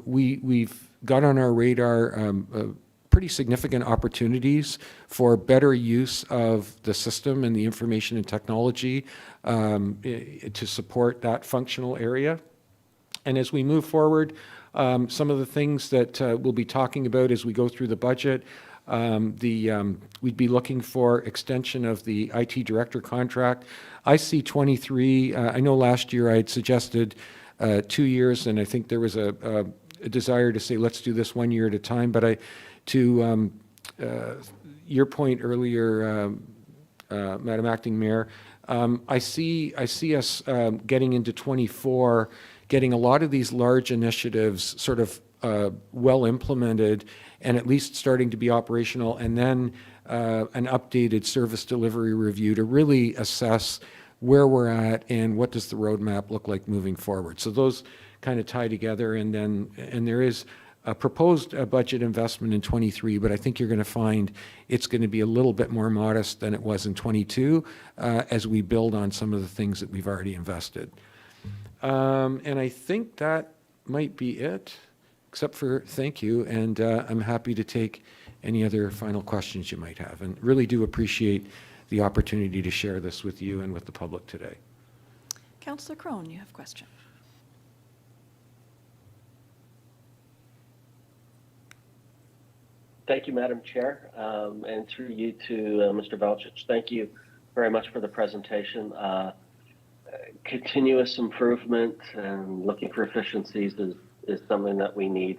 Speaker 4: We've got on our radar pretty significant opportunities for better use of the system and the information and technology to support that functional area. And as we move forward, some of the things that we'll be talking about as we go through the budget, we'd be looking for extension of the IT director contract. I see 23, I know last year I had suggested 2 years, and I think there was a desire to say, let's do this 1 year at a time. But to your point earlier, Madam Acting Mayor, I see us getting into 24, getting a lot of these large initiatives sort of well implemented and at least starting to be operational, and then an updated service delivery review to really assess where we're at and what does the roadmap look like moving forward. So those kind of tie together, and there is a proposed budget investment in 23, but I think you're going to find it's going to be a little bit more modest than it was in 22 as we build on some of the things that we've already invested. And I think that might be it, except for thank you, and I'm happy to take any other final questions you might have, and really do appreciate the opportunity to share this with you and with the public today.
Speaker 1: Councillor Crone, you have a question.
Speaker 9: Thank you, Madam Chair, and through you to Mr. Velchich. Thank you very much for the presentation. Continuous improvement and looking for efficiencies is something that we need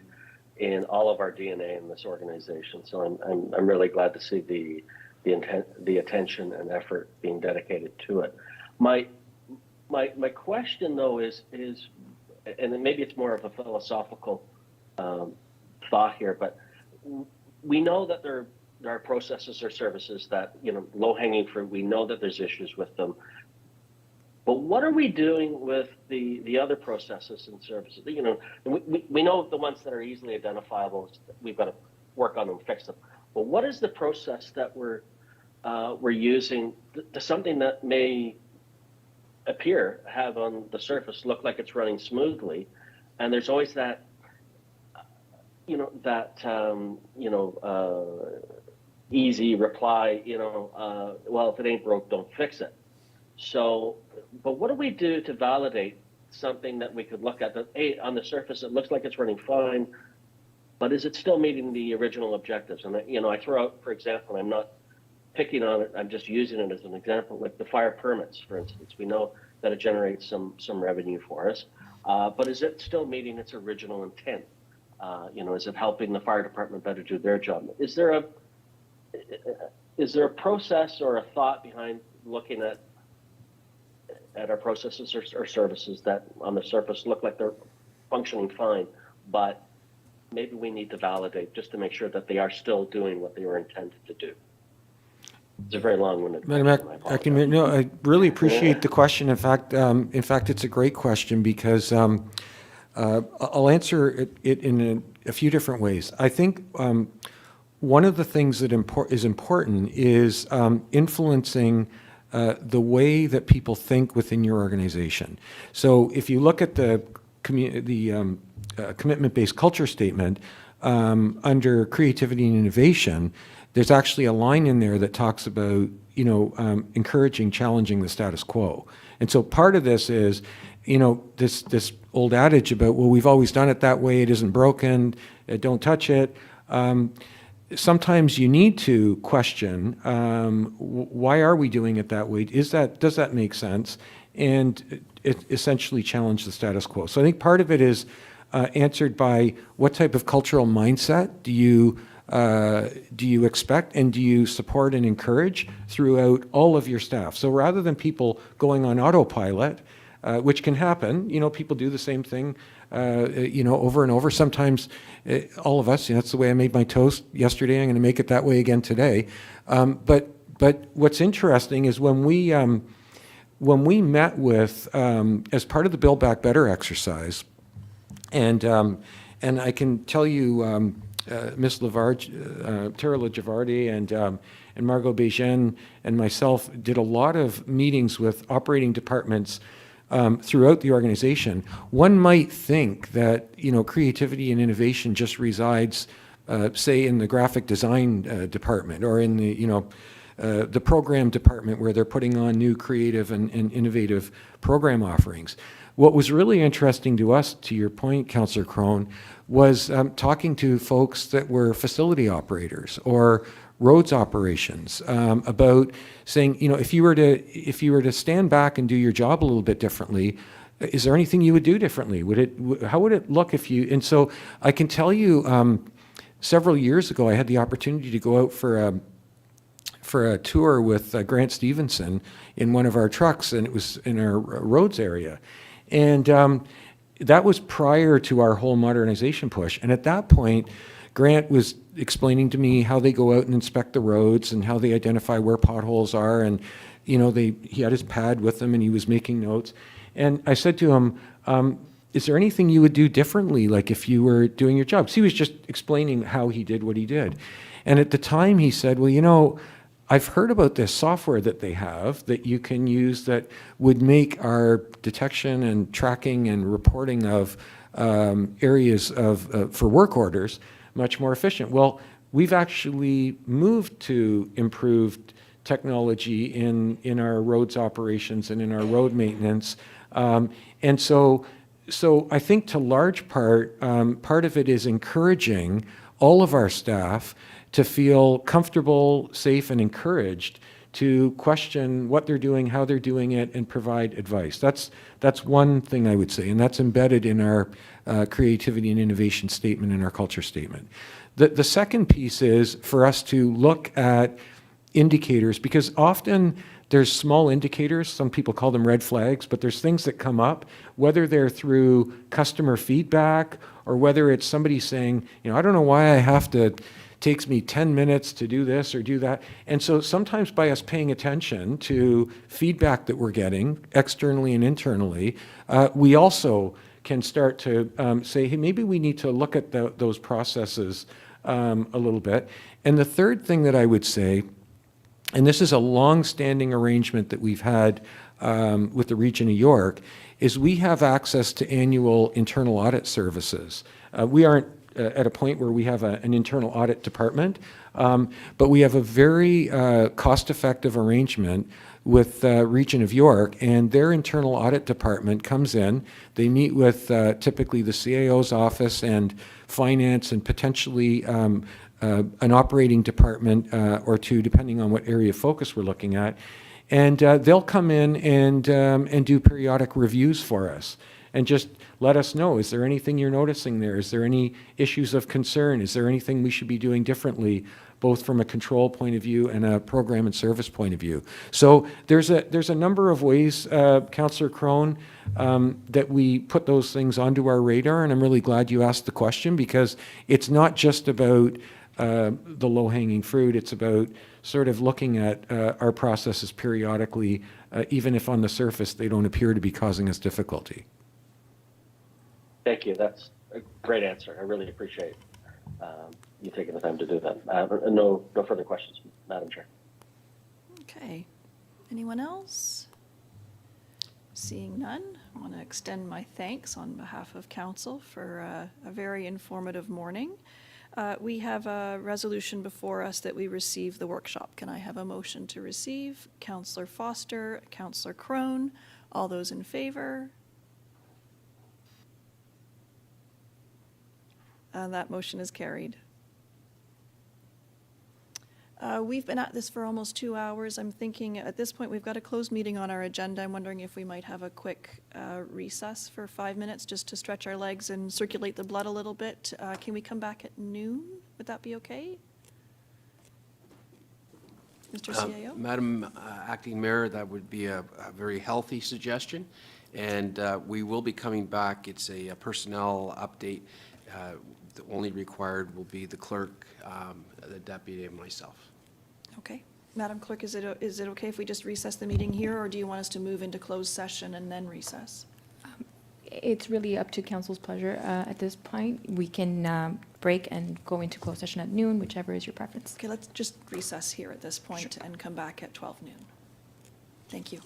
Speaker 9: in all of our DNA in this organization. So I'm really glad to see the attention and effort being dedicated to it. My question though is, and maybe it's more of a philosophical thought here, but we know that there are processes or services that, low-hanging fruit, we know that there's issues with them. But what are we doing with the other processes and services? We know the ones that are easily identifiable, we've got to work on them, fix them. But what is the process that we're using to something that may have on the surface look like it's running smoothly, and there's always that easy reply, well, if it ain't broke, don't fix it. So, but what do we do to validate something that we could look at that, hey, on the surface, it looks like it's running fine, but is it still meeting the original objectives? And, I throw out, for example, I'm not picking on it, I'm just using it as an example, like the fire permits, for instance. We know that it generates some revenue for us, but is it still meeting its original intent? Is it helping the fire department better do their job? Is there a process or a thought behind looking at our processes or services that on the surface look like they're functioning fine, but maybe we need to validate just to make sure that they are still doing what they were intended to do? It's a very long-winded question.
Speaker 4: No, I really appreciate the question. In fact, it's a great question because I'll answer it in a few different ways. I think one of the things that is important is influencing the way that people think within your organization. So if you look at the commitment-based culture statement under creativity and innovation, there's actually a line in there that talks about encouraging, challenging the status quo. And so part of this is this old adage about, well, we've always done it that way, it isn't broken, don't touch it. Sometimes you need to question, why are we doing it that way? Does that make sense? And it essentially challenge the status quo. So I think part of it is answered by what type of cultural mindset do you expect, and do you support and encourage throughout all of your staff? So rather than people going on autopilot, which can happen, people do the same thing, over and over. Sometimes all of us, that's the way I made my toast yesterday, I'm going to make it that way again today. But what's interesting is when we met with, as part of the Build Back Better exercise, and I can tell you, Ms. Tara Lajavardi and Margot Bégin and myself did a lot of meetings with operating departments throughout the organization. One might think that creativity and innovation just resides say in the graphic design department, or in the, the program department where they're putting on new creative and innovative program offerings. What was really interesting to us, to your point, Councillor Crone, was talking to folks that were facility operators or roads operations, about saying, if you were to stand back and do your job a little bit differently, is there anything you would do differently? How would it look if you? And so I can tell you, several years ago, I had the opportunity to go out for a tour with Grant Stevenson in one of our trucks, and it was in our roads area. And that was prior to our whole modernization push. And at that point, Grant was explaining to me how they go out and inspect the roads and how they identify where potholes are. And, he had his pad with him and he was making notes. And I said to him, is there anything you would do differently, like if you were doing your job? So he was just explaining how he did what he did. And at the time he said, well, I've heard about this software that they have that you can use that would make our detection and tracking and reporting of areas for work orders much more efficient. Well, we've actually moved to improved technology in our roads operations and in our road maintenance. And so I think to large part, part of it is encouraging all of our staff to feel comfortable, safe, and encouraged to question what they're doing, how they're doing it, and provide advice. That's one thing I would say, and that's embedded in our creativity and innovation statement and our culture statement. The second piece is for us to look at indicators, because often there's small indicators, some people call them red flags, but there's things that come up, whether they're through customer feedback or whether it's somebody saying, I don't know why I have to, takes me 10 minutes to do this or do that. And so sometimes by us paying attention to feedback that we're getting externally and internally, we also can start to say, hey, maybe we need to look at those processes a little bit. And the third thing that I would say, and this is a long-standing arrangement that we've had with the Region of York, is we have access to annual internal audit services. We aren't at a point where we have an internal audit department, but we have a very cost-effective arrangement with Region of York, and their internal audit department comes in. They meet with typically the CAO's office and finance and potentially an operating department or two, depending on what area of focus we're looking at. And they'll come in and do periodic reviews for us and just let us know, is there anything you're noticing there? Is there any issues of concern? Is there anything we should be doing differently, both from a control point of view and a program and service point of view? So there's a number of ways, Councillor Crone, that we put those things onto our radar, and I'm really glad you asked the question, because it's not just about the low-hanging fruit. It's about sort of looking at our processes periodically, even if on the surface they don't appear to be causing us difficulty.
Speaker 9: Thank you. That's a great answer. I really appreciate you taking the time to do that. No further questions, Madam Chair.
Speaker 1: Okay. Anyone else? Seeing none, I want to extend my thanks on behalf of Council for a very informative morning. We have a resolution before us that we receive the workshop. Can I have a motion to receive? Councillor Foster, Councillor Crone, all those in favor? That motion is carried. We've been at this for almost 2 hours. I'm thinking at this point we've got a closed meeting on our agenda. I'm wondering if we might have a quick recess for 5 minutes just to stretch our legs and circulate the blood a little bit. Can we come back at noon? Would that be okay? Mr. CAO?
Speaker 3: Madam Acting Mayor, that would be a very healthy suggestion. And we will be coming back. It's a personnel update. The only required will be the clerk, the deputy, and myself.
Speaker 1: Okay. Madam Clerk, is it okay if we just recess the meeting here, or do you want us to move into closed session and then recess?
Speaker 2: It's really up to council's pleasure at this point. We can break and go into closed session at noon, whichever is your preference.
Speaker 1: Okay, let's just recess here at this point and come back at 12 noon. Thank you.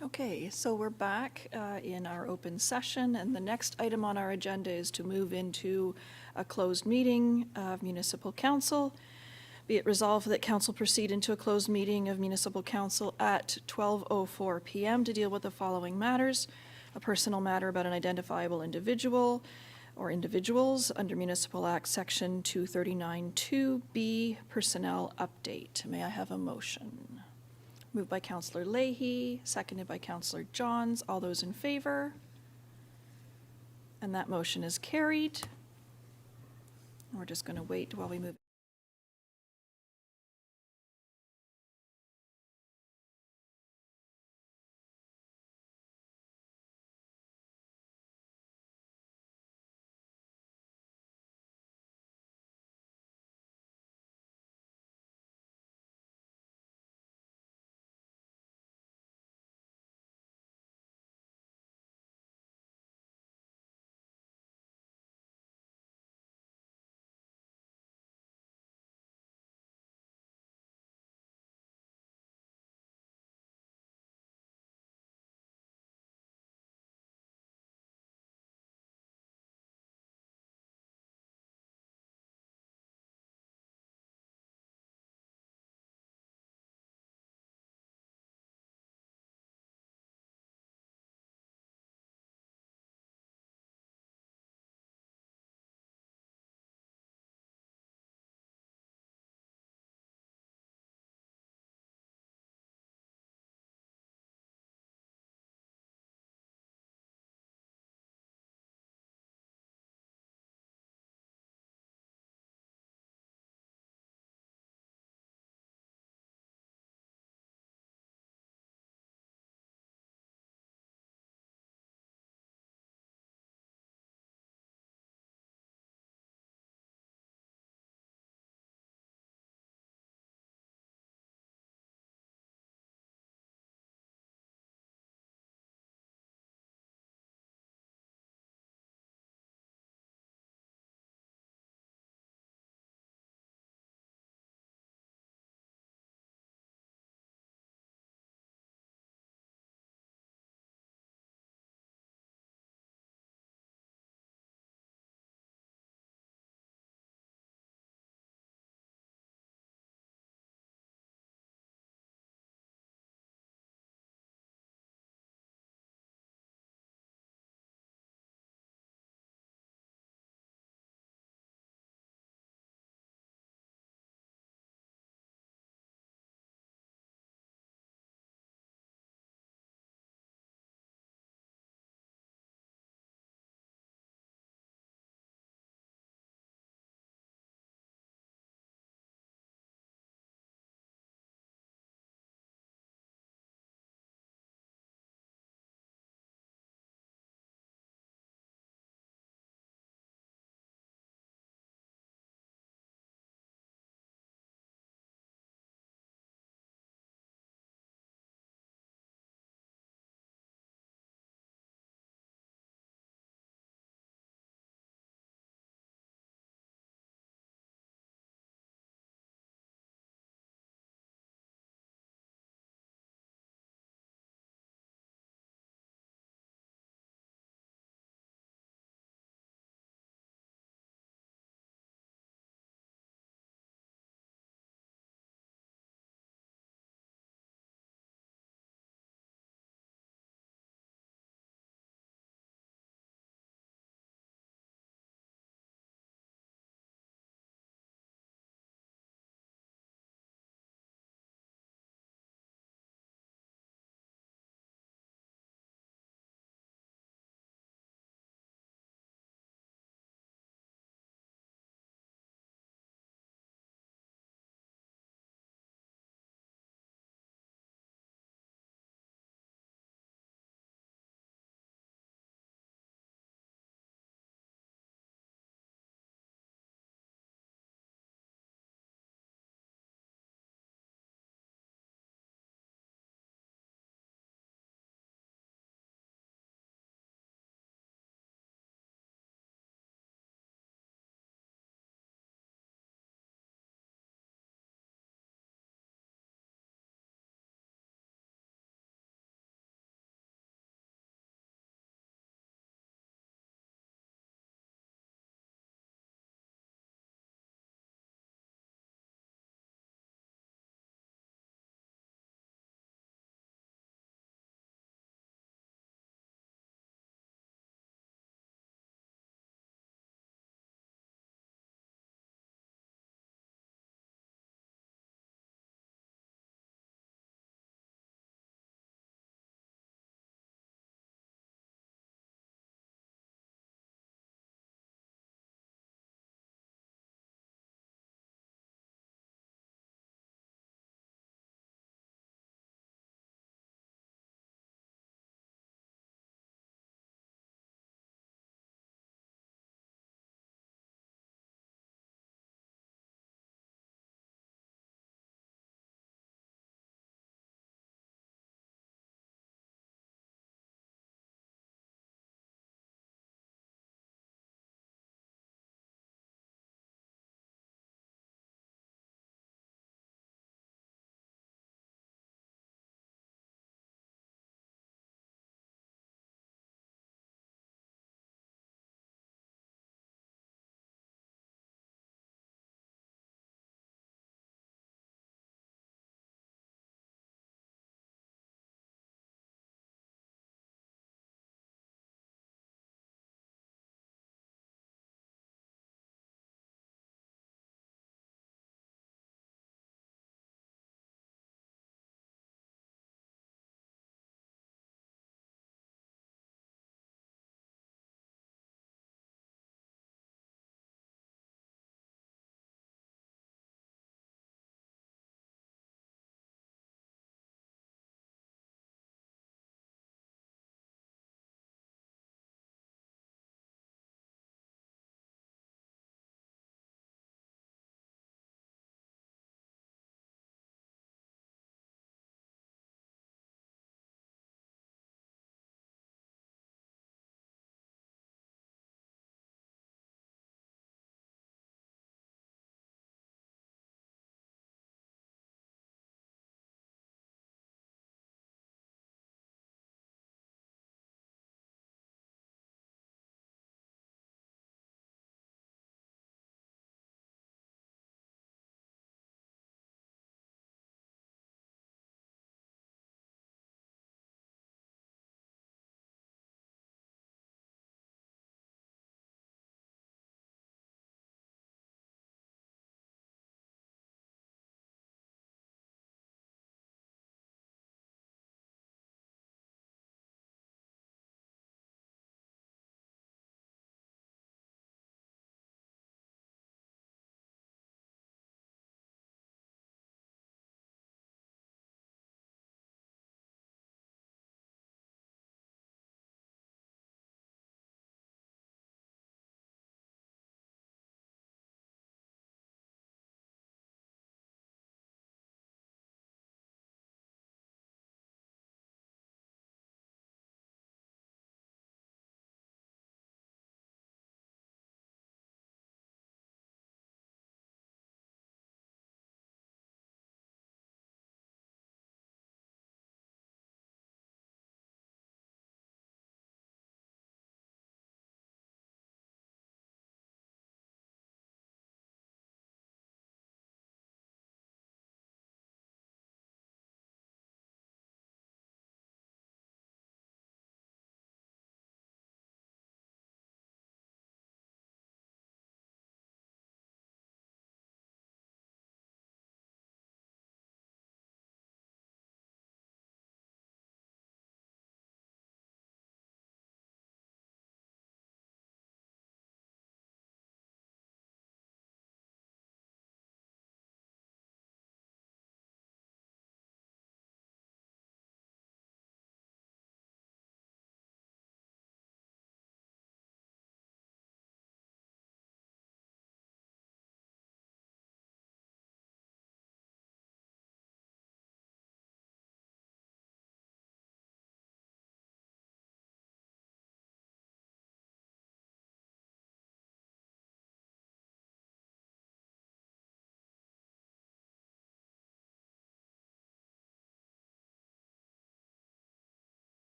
Speaker 1: Okay, so we're back in our open session, and the next item on our agenda is to move into a closed meeting of municipal council. Be it resolved that council proceed into a closed meeting of municipal council at 12:04 PM to deal with the following matters: a personal matter about an identifiable individual or individuals under Municipal Act Section 239-2B, personnel update. May I have a motion? Moved by Councillor Leahy, seconded by Councillor Johns. All those in favor? And that motion is carried. We're just going to wait while we move.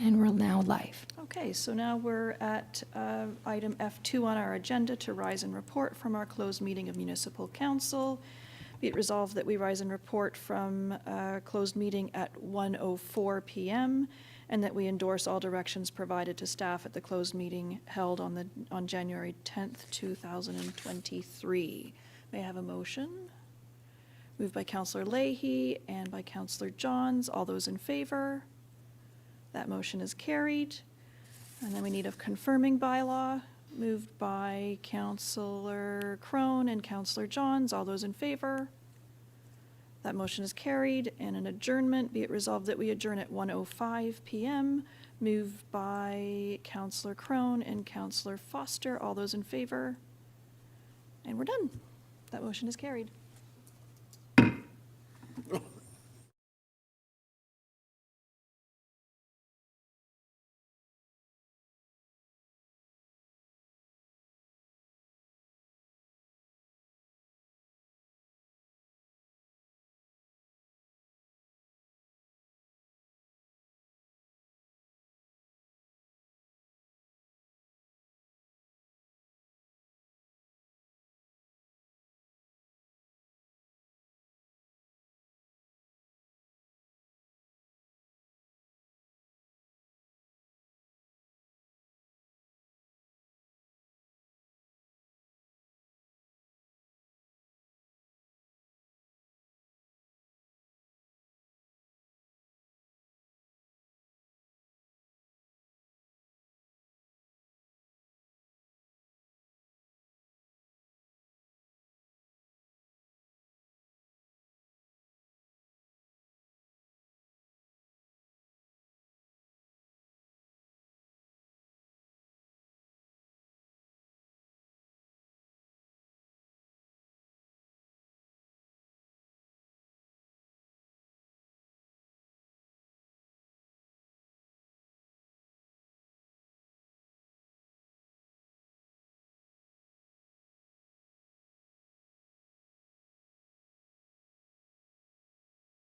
Speaker 2: And we're now live.
Speaker 1: Okay, so now we're at item F2 on our agenda, to rise and report from our closed meeting of Municipal Council. Be it resolved that we rise and report from closed meeting at 1:04 PM, and that we endorse all directions provided to staff at the closed meeting held on January 10th, 2023. May I have a motion? Moved by Councillor Leahy and by Councillor Johns. All those in favor? That motion is carried. And then we need a confirming bylaw, moved by Councillor Crone and Councillor Johns. All those in favor? That motion is carried. And an adjournment, be it resolved that we adjourn at 1:05 PM, moved by Councillor Crone and Councillor Foster. All those in favor? And we're done. That motion is carried.